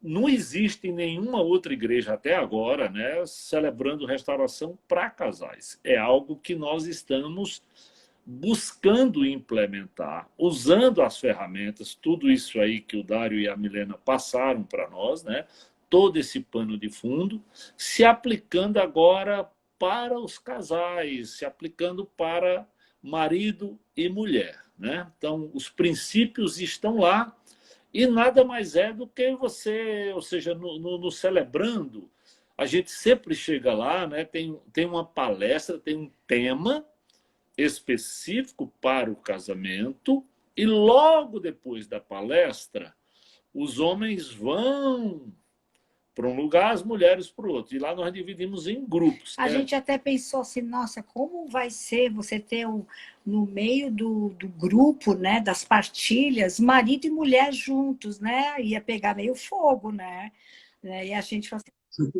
não existe nenhuma outra igreja até agora, né, celebrando restauração para casais. É algo que nós estamos buscando implementar, usando as ferramentas, tudo isso aí que o Dário e a Milena passaram para nós, né? Todo esse pano de fundo, se aplicando agora para os casais, se aplicando para marido e mulher, né? Então, os princípios estão lá e nada mais é do que você, ou seja, no Celebrando, a gente sempre chega lá, né? Tem uma palestra, tem um tema específico para o casamento, e logo depois da palestra, os homens vão para um lugar, as mulheres para o outro. E lá nós dividimos em grupos. A gente até pensou assim, nossa, como vai ser você ter no meio do grupo, né, das partilhas, marido e mulher juntos, né? Ia pegar meio fogo, né? E a gente falou assim,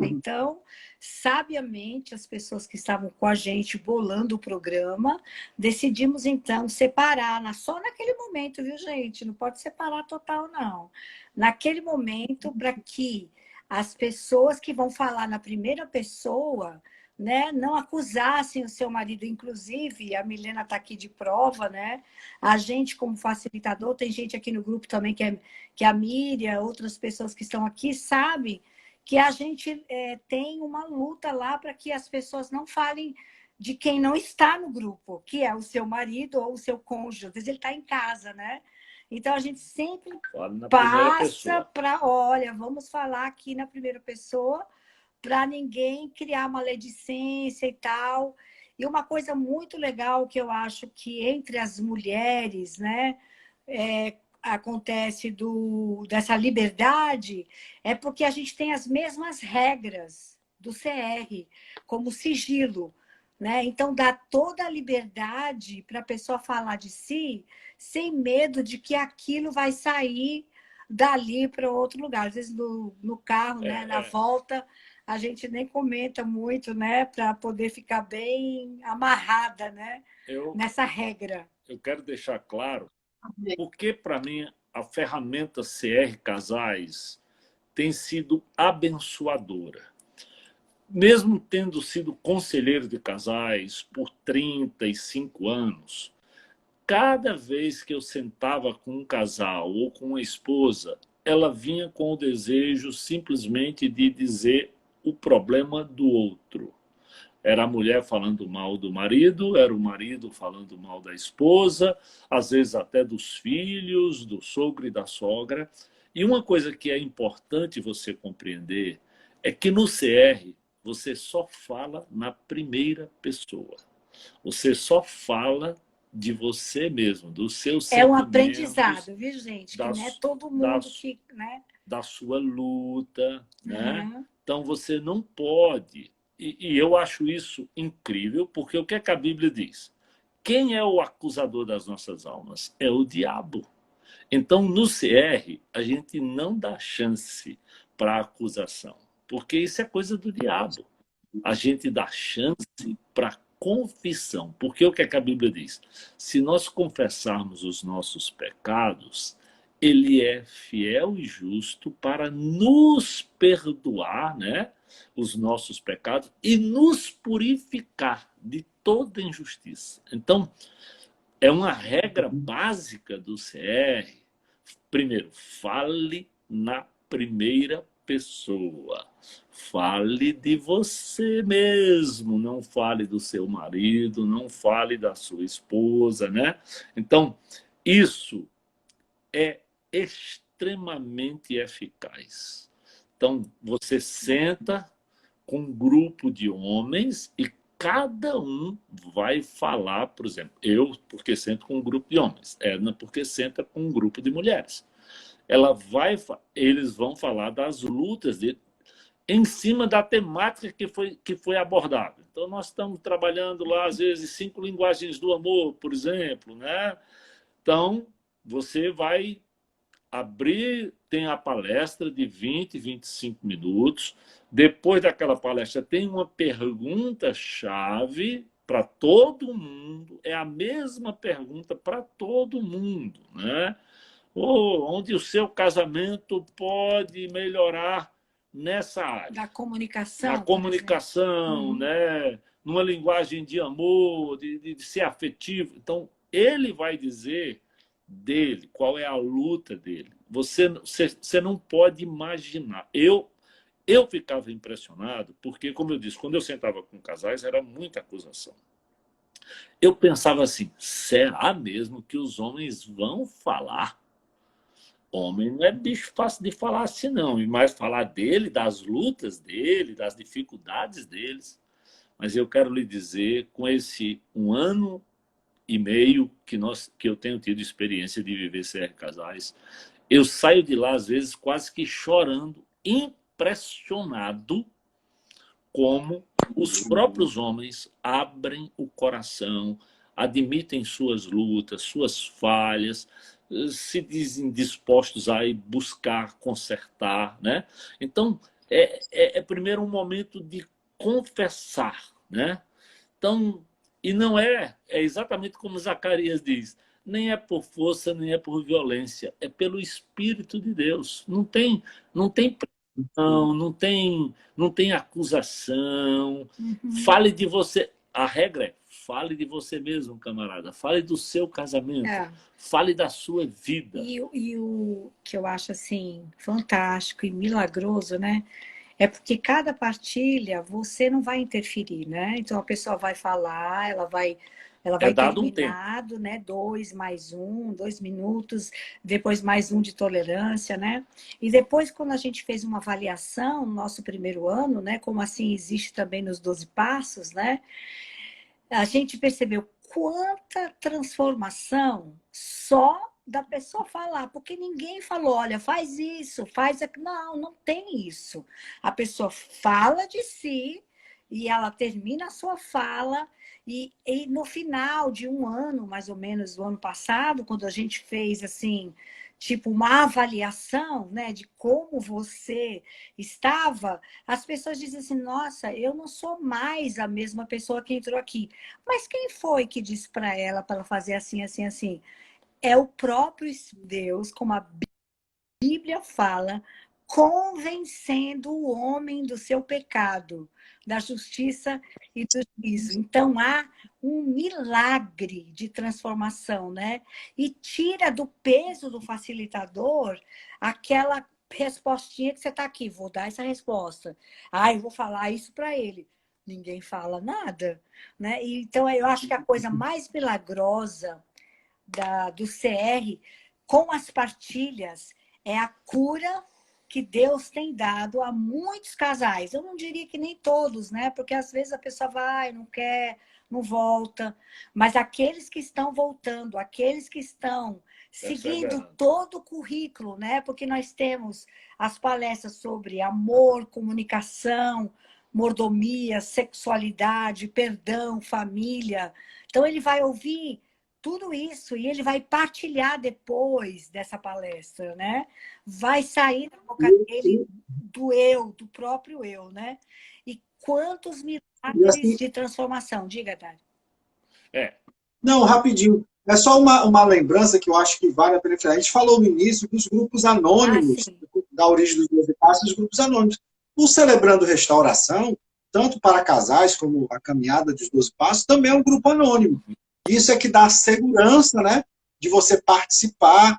então, sabiamente, as pessoas que estavam com a gente bolando o programa, decidimos, então, separar, só naquele momento, viu, gente? Não pode separar total, não. Naquele momento, para que as pessoas que vão falar na primeira pessoa, né, não acusassem o seu marido. Inclusive, a Milena está aqui de prova, né? A gente, como facilitador, tem gente aqui no grupo também, que é a Miriam, outras pessoas que estão aqui, sabem que a gente tem uma luta lá para que as pessoas não falem de quem não está no grupo, que é o seu marido ou o seu cônjuge. Às vezes ele está em casa, né? Então, a gente sempre passa para, olha, vamos falar aqui na primeira pessoa para ninguém criar maledicência e tal. E uma coisa muito legal que eu acho que entre as mulheres, né, acontece dessa liberdade, é porque a gente tem as mesmas regras do CR, como sigilo, né? Então, dá toda a liberdade para a pessoa falar de si, sem medo de que aquilo vai sair dali para outro lugar. Às vezes, no carro, né? Na volta, a gente nem comenta muito, né? Para poder ficar bem amarrada, né? Nessa regra. Eu quero deixar claro, porque, para mim, a ferramenta CR Casais tem sido abençoadora. Mesmo tendo sido conselheiro de casais por 35 anos, cada vez que eu sentava com um casal ou com uma esposa, ela vinha com o desejo simplesmente de dizer o problema do outro. Era a mulher falando mal do marido, era o marido falando mal da esposa, às vezes até dos filhos, do sogro e da sogra. E uma coisa que é importante você compreender é que no CR você só fala na primeira pessoa. Você só fala de você mesmo, do seu sentimentos. É um aprendizado, viu, gente? Que não é todo mundo que... né? Da sua luta, né? Então você não pode... E eu acho isso incrível, porque o que é que a Bíblia diz? Quem é o acusador das nossas almas? É o diabo. Então, no CR, a gente não dá chance para acusação, porque isso é coisa do diabo. A gente dá chance para confissão, porque o que é que a Bíblia diz? Se nós confessarmos os nossos pecados, ele é fiel e justo para nos perdoar, né, os nossos pecados e nos purificar de toda injustiça. Então, é uma regra básica do CR. Primeiro, fale na primeira pessoa. Fale de você mesmo, não fale do seu marido, não fale da sua esposa, né? Então, isso é extremamente eficaz. Então, você senta com um grupo de homens e cada um vai falar, por exemplo, eu, porque sento com um grupo de homens, Edna, porque senta com um grupo de mulheres. Eles vão falar das lutas dele em cima da temática que foi abordada. Então, nós estamos trabalhando lá, às vezes, 5 linguagens do amor, por exemplo, né? Então, você vai abrir, tem a palestra de 20, 25 minutos. Depois daquela palestra, tem uma pergunta-chave para todo mundo. É a mesma pergunta para todo mundo, né? Onde o seu casamento pode melhorar nessa área. Da comunicação. Da comunicação, né? Numa linguagem de amor, de ser afetivo. Então, ele vai dizer dele, qual é a luta dele. Você não pode imaginar. Eu ficava impressionado, porque, como eu disse, quando eu sentava com casais, era muita acusação. Eu pensava assim, será mesmo que os homens vão falar? Homem não é bicho fácil de falar assim, não. E mais falar dele, das lutas dele, das dificuldades deles. Mas eu quero lhe dizer, com esse 1 ano e meio que eu tenho tido experiência de viver CR Casais, eu saio de lá, às vezes, quase que chorando, impressionado como os próprios homens abrem o coração, admitem suas lutas, suas falhas, se dizem dispostos a ir buscar, consertar, né? Então, primeiro um momento de confessar, né? Então, e não é exatamente como Zacarias diz, nem é por força, nem é por violência, é pelo Espírito de Deus. Não tem pressão, não tem acusação. Fale de você. A regra é, fale de você mesmo, camarada. Fale do seu casamento. Fale da sua vida. E o que eu acho assim fantástico e milagroso, né? É porque cada partilha você não vai interferir, né? Então a pessoa vai falar, ela vai terminado, né? 2 mais 1, 2 minutos, depois mais 1 de tolerância, né? E depois, quando a gente fez uma avaliação no nosso primeiro ano, né? Como assim existe também nos 12 passos, né? A gente percebeu quanta transformação só da pessoa falar, porque ninguém falou, olha, faz isso, faz aquilo. Não tem isso. A pessoa fala de si e ela termina a sua fala e no final de 1 ano, mais ou menos, do ano passado, quando a gente fez assim, tipo uma avaliação, né, de como você estava, as pessoas dizem assim, nossa, eu não sou mais a mesma pessoa que entrou aqui. Mas quem foi que disse para ela fazer assim, assim, assim? É o próprio Deus, como a Bíblia fala, convencendo o homem do seu pecado, da justiça e do juízo. Então, há um milagre de transformação, né? E tira do peso do facilitador aquela respostinha que você está aqui, vou dar essa resposta. Eu vou falar isso para ele. Ninguém fala nada, né? Então, eu acho que a coisa mais milagrosa do CR com as partilhas é a cura que Deus tem dado a muitos casais. Eu não diria que nem todos, né? Porque às vezes a pessoa vai, não quer, não volta. Mas aqueles que estão voltando, aqueles que estão seguindo todo o currículo, né? Porque nós temos as palestras sobre amor, comunicação, mordomia, sexualidade, perdão, família. Então ele vai ouvir tudo isso, e ele vai partilhar depois dessa palestra, né? Vai sair da boca dele do próprio eu, né? E quantos milagres assim, de transformação. Diga, Dário. Não, rapidinho. É só uma lembrança que eu acho que vale a pena. A gente falou no início dos grupos anônimos, da origem dos 12 passos, dos grupos anônimos. O Celebrando Restauração, tanto para casais como a Caminhada dos 12 Passos, também é um grupo anônimo. Isso é que dá segurança, né, de você participar.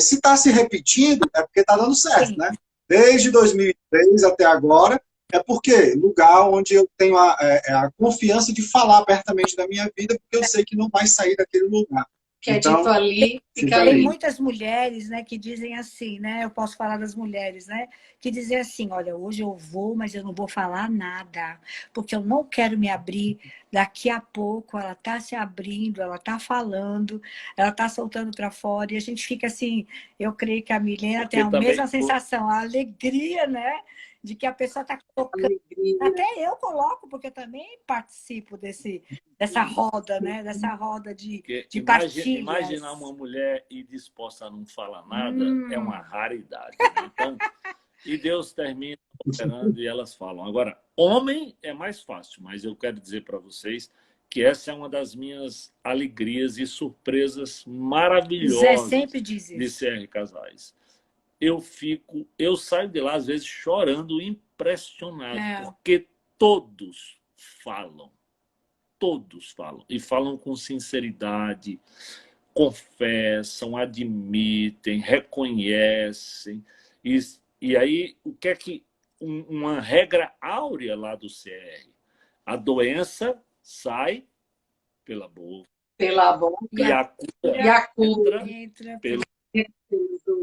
Se está se repetindo, é porque está dando certo, né? desde 2003 até agora, é porque lugar onde eu tenho a confiança de falar abertamente da minha vida, porque eu sei que não vai sair daquele lugar. Que é dito ali, fica Tem ali. muitas mulheres, né, que dizem assim, né? Eu posso falar das mulheres, né? Que dizem assim, olha, hoje eu vou, mas eu não vou falar nada, porque eu não quero me abrir. Daqui a pouco ela está se abrindo, ela está falando, ela está soltando para fora, e a gente fica assim, eu creio que a Milena tem a mesma sensação, a alegria, né? De que a pessoa está colocando. Alegria. Até eu coloco, porque eu também participo dessa roda, né? Dessa roda de partilhas. Imaginar uma mulher e disposta a não falar nada é uma raridade. Né? Então, e Deus termina operando e elas falam. Agora, homem é mais fácil, mas eu quero dizer para vocês que essa é uma das minhas alegrias e surpresas maravilhosas Zé sempre diz isso. De CR Casais. Eu saio de lá, às vezes, chorando, impressionado, porque todos falam. Todos falam. E falam com sinceridade, confessam, admitem, reconhecem. E aí, o que é que... Uma regra áurea lá do CR. A doença sai pela boca. Pela boca. E a cura entra pelo...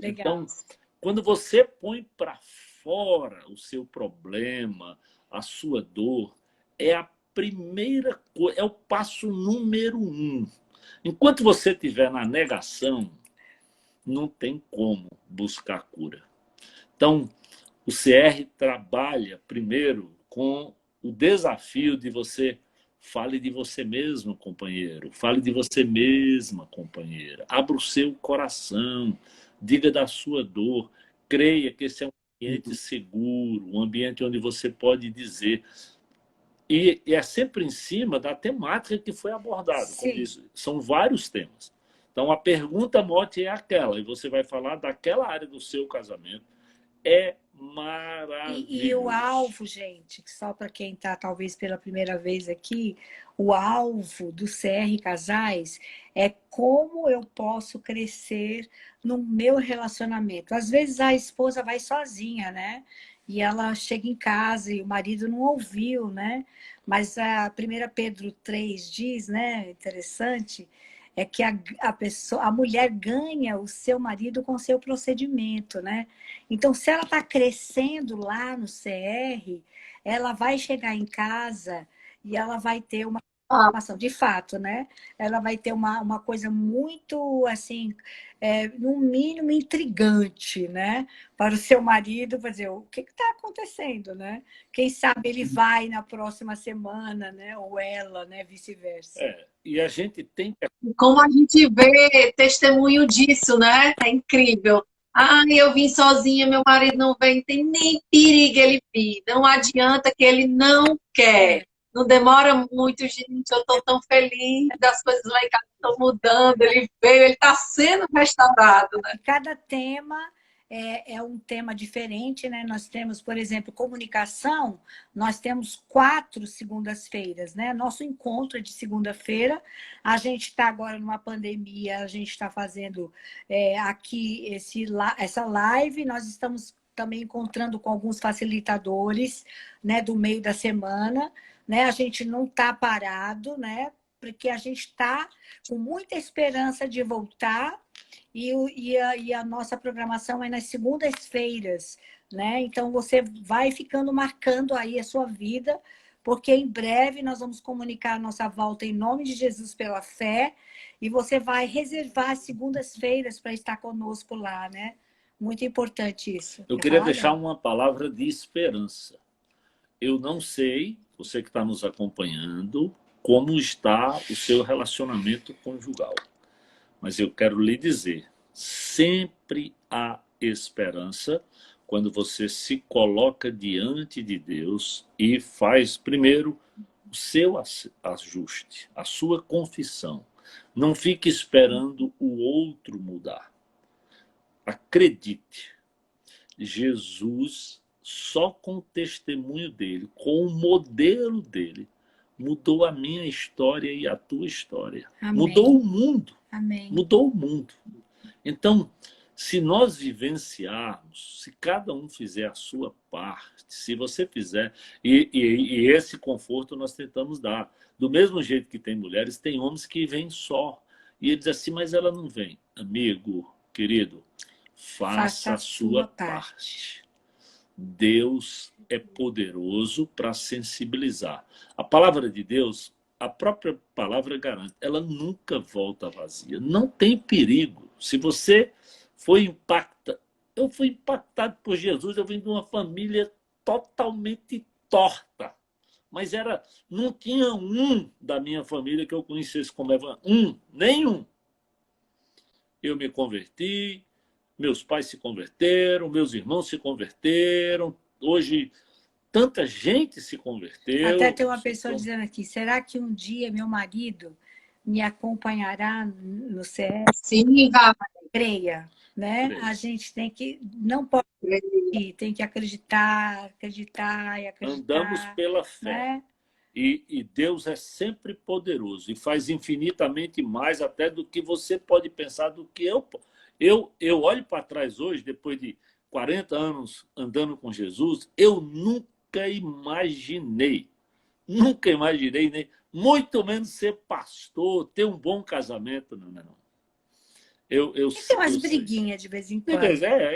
Legal. Então, quando você põe para fora o seu problema, a sua dor, é a primeira coisa, é o passo número 1. Enquanto você estiver na negação, não tem como buscar cura. Então, o CR trabalha primeiro com o desafio de você fale de você mesmo, companheiro. Fale de você mesma, companheira. Abra o seu coração. Diga da sua dor. Creia que esse é um ambiente seguro, um ambiente onde você pode dizer. E é sempre em cima da temática que foi abordada. Como disse, são vários temas. Então, a pergunta mote é aquela. E você vai falar daquela área do seu casamento. É maravilhoso. E o alvo, gente, só para quem está talvez pela primeira vez aqui, o alvo do CR Casais é como eu posso crescer no meu relacionamento. Às vezes a esposa vai sozinha, né? E ela chega em casa e o marido não ouviu, né? Mas a 1 Pedro 3 diz, né? Interessante, é que a mulher ganha o seu marido com o seu procedimento, né? Então, se ela está crescendo lá no CR, ela vai chegar em casa e ela vai ter uma informação, de fato, né? Ela vai ter uma coisa muito, assim, no mínimo intrigante, né? Para o seu marido, para dizer, o que está acontecendo, né? Quem sabe ele vai na próxima semana, né? Ou ela, né? Vice-versa. E a gente tem que... Como a gente vê testemunho disso, né? É incrível. Eu vim sozinha, meu marido não vem, tem nem perigo ele vir. Não adianta que ele não quer. Não demora muito, gente. Eu estou tão feliz das coisas lá em casa estão mudando. Ele veio, ele está sendo restaurado, né? Cada tema é um tema diferente, né? Nós temos, por exemplo, comunicação, nós temos 4 segundas-feiras, né? Nosso encontro é de segunda-feira. A gente está agora numa pandemia, a gente está fazendo aqui essa live, nós estamos também encontrando com alguns facilitadores, né, do meio da semana, né? A gente não está parado, né? Porque a gente está com muita esperança de voltar. E a nossa programação é nas segundas-feiras, né? Então, você vai ficando marcando aí a sua vida, porque em breve nós vamos comunicar a nossa volta em nome de Jesus pela fé, e você vai reservar as segundas-feiras para estar conosco lá, né? Muito importante isso. Eu queria deixar uma palavra de esperança. Eu não sei, você que está nos acompanhando, como está o seu relacionamento conjugal. Mas eu quero lhe dizer, sempre há esperança quando você se coloca diante de Deus e faz primeiro o seu ajuste, a sua confissão. Não fique esperando o outro mudar. Acredite, Jesus, só com o testemunho dele, com o modelo dele, mudou a minha história e a tua história. Amém. Mudou o mundo. Amém. Mudou o mundo. Então, Se nós vivenciarmos, se cada um fizer a sua parte, se você fizer, e esse conforto nós tentamos dar. Do mesmo jeito que tem mulheres, tem homens que vêm só. E ele diz assim, mas ela não vem. Amigo, querido, faça a sua parte. Deus é poderoso para sensibilizar. A palavra de Deus, a própria palavra garante, ela nunca volta vazia. Não tem perigo. Se você foi impactado, eu fui impactado por Jesus, eu vim de uma família totalmente torta. Mas não tinha um da minha família que eu conhecesse como evangelho. Nenhum. Eu me converti, meus pais se converteram, meus irmãos se converteram. Hoje, tanta gente se converteu. Até tem uma pessoa dizendo aqui, será que um dia meu marido me acompanhará no CS? Sim, vai. Creia, né? Creia. A gente não pode ir, tem que acreditar, acreditar e acreditar. Andamos pela fé. Né? E Deus é sempre poderoso e faz infinitamente mais até do que você pode pensar, do que eu. Eu olho para trás hoje, depois de 40 anos andando com Jesus, eu nunca imaginei, nem, muito menos ser pastor, ter um bom casamento, não. Tem umas briguinhas de vez em quando.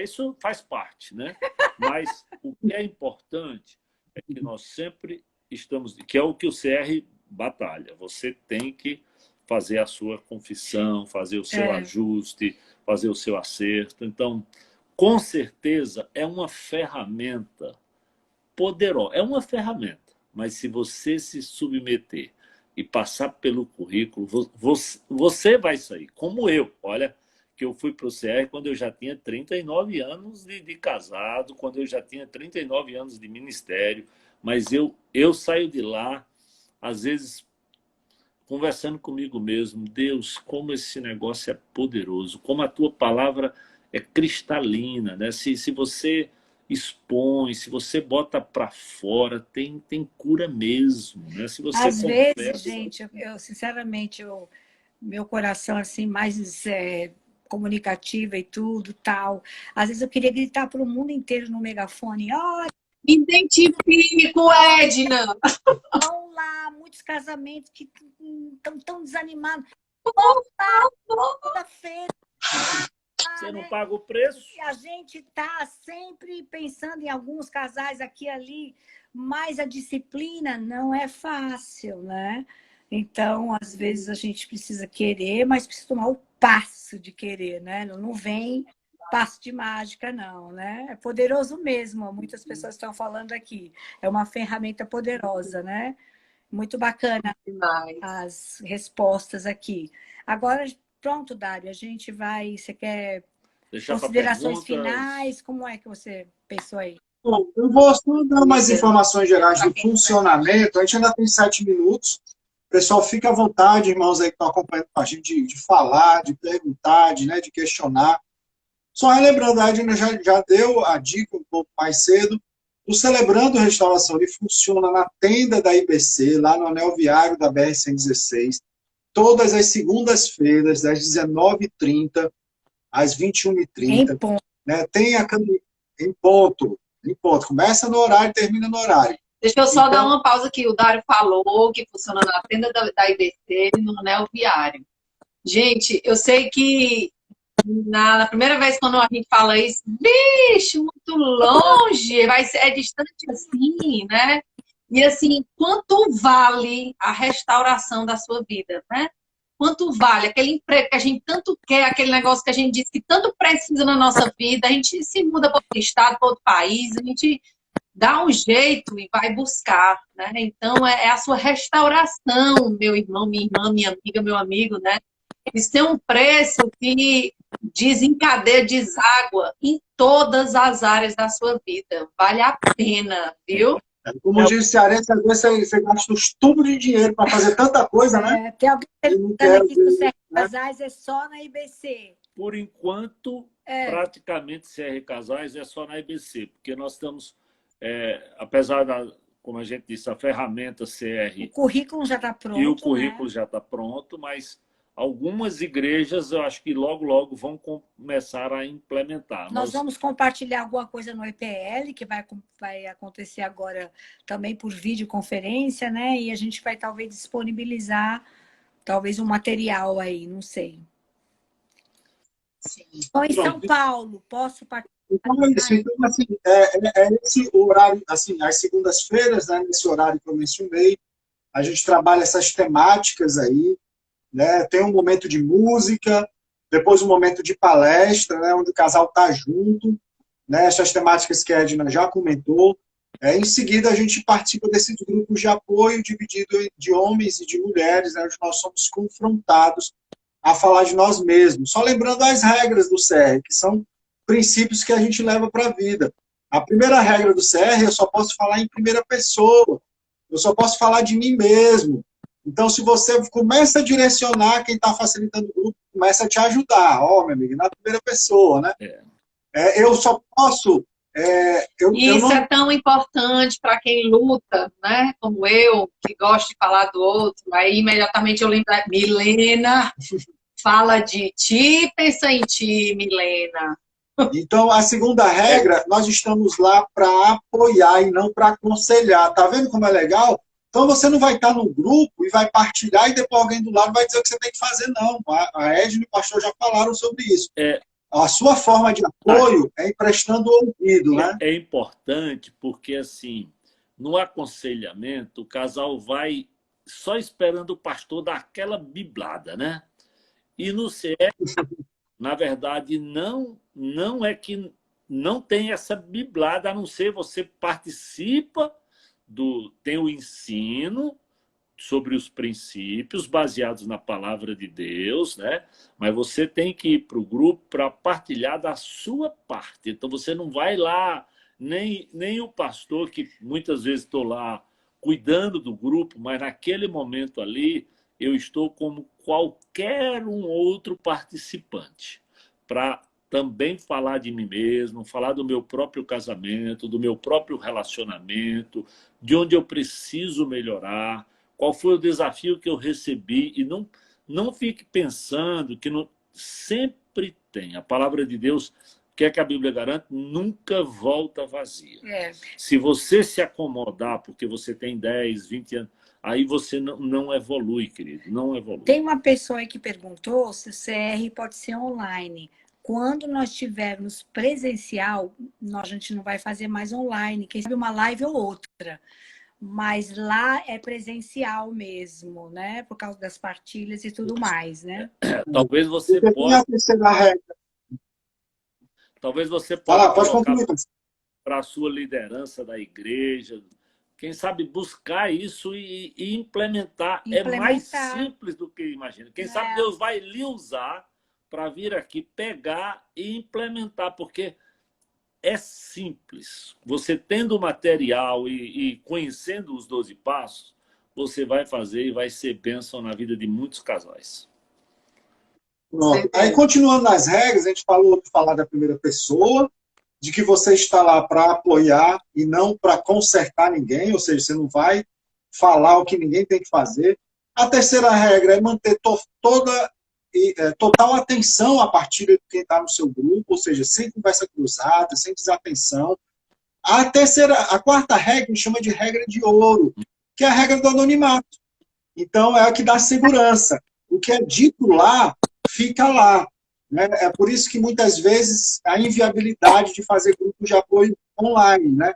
Isso faz parte, né? Mas o que é importante é que nós sempre estamos, que é o que o CR batalha. Você tem que fazer a sua confissão, fazer o seu ajuste, fazer o seu acerto. Então, com certeza, é uma ferramenta poderosa. É uma ferramenta, mas se você se submeter e passar pelo currículo, você vai sair, como eu. Olha, que eu fui para o CR quando eu já tinha 39 anos de casado, quando eu já tinha 39 anos de ministério, mas eu saio de lá, às vezes, conversando comigo mesmo, Deus, como esse negócio é poderoso, como a tua palavra é cristalina, né? Se você expõe, se você bota para fora, tem cura mesmo, né? Se você Às vezes, gente, eu sinceramente, meu coração assim mais comunicativa e tudo, tal. Às vezes eu queria gritar para o mundo inteiro no megafone, olha, identifico, Edna. Vão lá, muitos casamentos que estão tão desanimados. Vão lá, toda-feira. Você não paga o preço? E a gente está sempre pensando em alguns casais aqui e ali, mas a disciplina não é fácil, né? Então, às vezes a gente precisa querer, mas precisa tomar o passo de querer, né? Não vem passo de mágica, não, né? É poderoso mesmo, muitas pessoas estão falando aqui. É uma ferramenta poderosa, né? Muito bacana as respostas aqui. Agora, pronto, Dário, a gente vai... Você quer considerações finais? Como é que você pensou aí? Bom, eu vou só dar mais informações gerais do funcionamento. A gente ainda tem 7 minutos. Pessoal, fica à vontade, irmãos aí que estão acompanhando com a gente, de falar, de perguntar, de questionar. Só relembrando, a Edna já deu a dica um pouco mais cedo. O Celebrando Restauração, ele funciona na tenda da IBC, lá no anel viário da BR-116, todas as segundas-feiras, das 19h30 às 21h30. Né? Tem a em ponto. Começa no horário e termina no horário. Deixa eu só dar uma pausa aqui. O Dário falou que funciona na tenda da IBC, no anel viário. Gente, eu sei que na primeira vez quando a gente fala isso, bicho, muito longe, é distante assim, né? E assim, quanto vale a restauração da sua vida, né? Quanto vale aquele emprego que a gente tanto quer, aquele negócio que a gente diz que tanto precisa na nossa vida, a gente se muda para outro estado, para outro país, a gente dá um jeito e vai buscar, né? Então, é a sua restauração, meu irmão, minha irmã, minha amiga, meu amigo, né? Isso tem um preço que desencadeia, deságua em todas as áreas da sua vida. Vale a pena, viu? Como disse Cearense, às vezes você gasta uns tubos de dinheiro para fazer tanta coisa, né? Tem alguém perguntando aqui se o CR Casais é só na IBC. Por enquanto, praticamente CR Casais é só na IBC, porque nós estamos, apesar da, como a gente disse, a ferramenta CR... O currículo já está pronto, e o currículo já está pronto, mas algumas igrejas eu acho que logo, logo vão começar a implementar. Nós vamos compartilhar alguma coisa no EPL, que vai acontecer agora também por videoconferência, né? E a gente vai talvez disponibilizar talvez um material aí, não sei. Sim. Estou em São Paulo, posso participar? Então é isso. Então, assim, esse horário, assim, às segundas-feiras, né, nesse horário que eu mencionei, a gente trabalha essas temáticas aí, né? Tem um momento de música, depois um momento de palestra, né, onde o casal está junto, né, essas temáticas que a Edna já comentou. Em seguida, a gente participa desses grupos de apoio dividido de homens e de mulheres, né, onde nós somos confrontados a falar de nós mesmos. Só lembrando as regras do CR, que são princípios que a gente leva para a vida. A primeira regra do CR, eu só posso falar em primeira pessoa. Eu só posso falar de mim mesmo. Então, se você começa a direcionar quem está facilitando o grupo, começa a te ajudar. Ó, meu amigo, na primeira pessoa, né? Eu só posso... Isso é tão importante para quem luta, né? Como eu, que gosto de falar do outro. Aí, imediatamente, eu lembro da Milena. Fala de ti, pensa em ti, Milena. Então, a segunda regra, nós estamos lá para apoiar e não para aconselhar. Tá vendo como é legal? Então, você não vai estar no grupo e vai partilhar e depois alguém do lado vai dizer o que você tem que fazer, não. A Edna e o pastor já falaram sobre isso. A sua forma de apoio é emprestando o ouvido, né? É importante porque, assim, no aconselhamento, o casal vai só esperando o pastor dar aquela biblada, né? E no CR, na verdade, não é que não tem essa biblada, a não ser você participa tem o ensino sobre os princípios baseados na palavra de Deus, né? Mas você tem que ir para o grupo para partilhar da sua parte. Então você não vai lá, nem o pastor, que muitas vezes estou lá cuidando do grupo, mas naquele momento ali eu estou como qualquer um outro participante, para também falar de mim mesmo, falar do meu próprio casamento, do meu próprio relacionamento, de onde eu preciso melhorar, qual foi o desafio que eu recebi. E não fique pensando que sempre tem. A palavra de Deus, que é que a Bíblia garante, nunca volta vazia. Se você se acomodar porque você tem 10, 20 anos, aí você não evolui, querido, não evolui. Tem uma pessoa aí que perguntou se o CR pode ser online. Quando nós tivermos presencial, a gente não vai fazer mais online. Quem sabe uma live ou outra. Mas lá é presencial mesmo, né? Por causa das partilhas e tudo mais, né? Talvez você possa... Talvez você possa colocar para a sua liderança da igreja. Quem sabe buscar isso e implementar. É mais simples do que imagina. Quem sabe Deus vai lhe usar para vir aqui pegar e implementar, porque é simples. Você tendo o material e conhecendo os 12 passos, você vai fazer e vai ser bênção na vida de muitos casais. Pronto. Aí, continuando nas regras, a gente falou de falar da primeira pessoa, de que você está lá para apoiar e não para consertar ninguém, ou seja, você não vai falar o que ninguém tem que fazer. A terceira regra é manter total atenção à partilha de quem está no seu grupo, ou seja, sem conversa cruzada, sem desatenção. A quarta regra me chama de regra de ouro, que é a regra do anonimato. Então, é a que dá segurança. O que é dito lá, fica lá. Né? É por isso que, muitas vezes, a inviabilidade de fazer grupos de apoio online, né?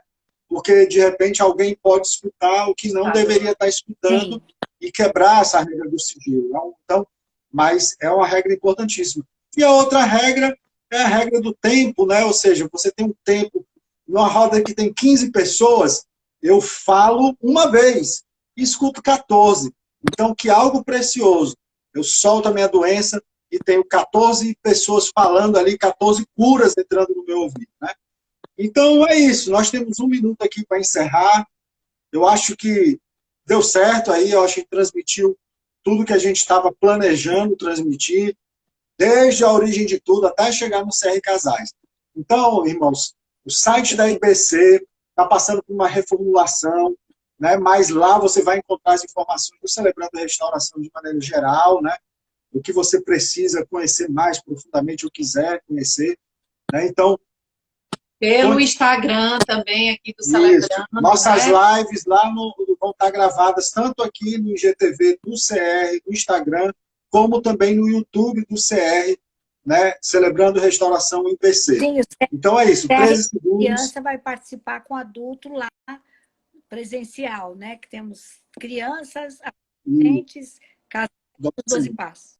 Porque, de repente, alguém pode escutar o que não deveria estar escutando e quebrar essa regra do sigilo. Então, mas é uma regra importantíssima. E a outra regra é a regra do tempo, né? Ou seja, você tem um tempo, numa roda que tem 15 pessoas, eu falo uma vez e escuto 14. Então, que algo precioso. Eu solto a minha doença e tenho 14 pessoas falando ali, 14 curas entrando no meu ouvido, né? Então, é isso. Nós temos 1 minuto aqui para encerrar. Eu acho que deu certo aí, eu acho que transmitiu tudo que a gente estava planejando transmitir, desde a origem de tudo até chegar no CR Casais. Então, irmãos, o site da IBC está passando por uma reformulação, né? Mas lá você vai encontrar as informações do Celebrando a Restauração de maneira geral, né? o que você precisa conhecer mais profundamente ou quiser conhecer, né? Então, pelo Instagram também, aqui do isso. Celebrando. Nossas né? lives lá vão estar gravadas tanto aqui no IGTV do CR, no Instagram, como também no YouTube do CR, né? Celebrando Restauração IPC. Sim, o Então é isso, CR 13 segundos. criança vai participar com adulto lá presencial, né? Que temos crianças, E adolescentes, casados, vamos 12 seguir. passos.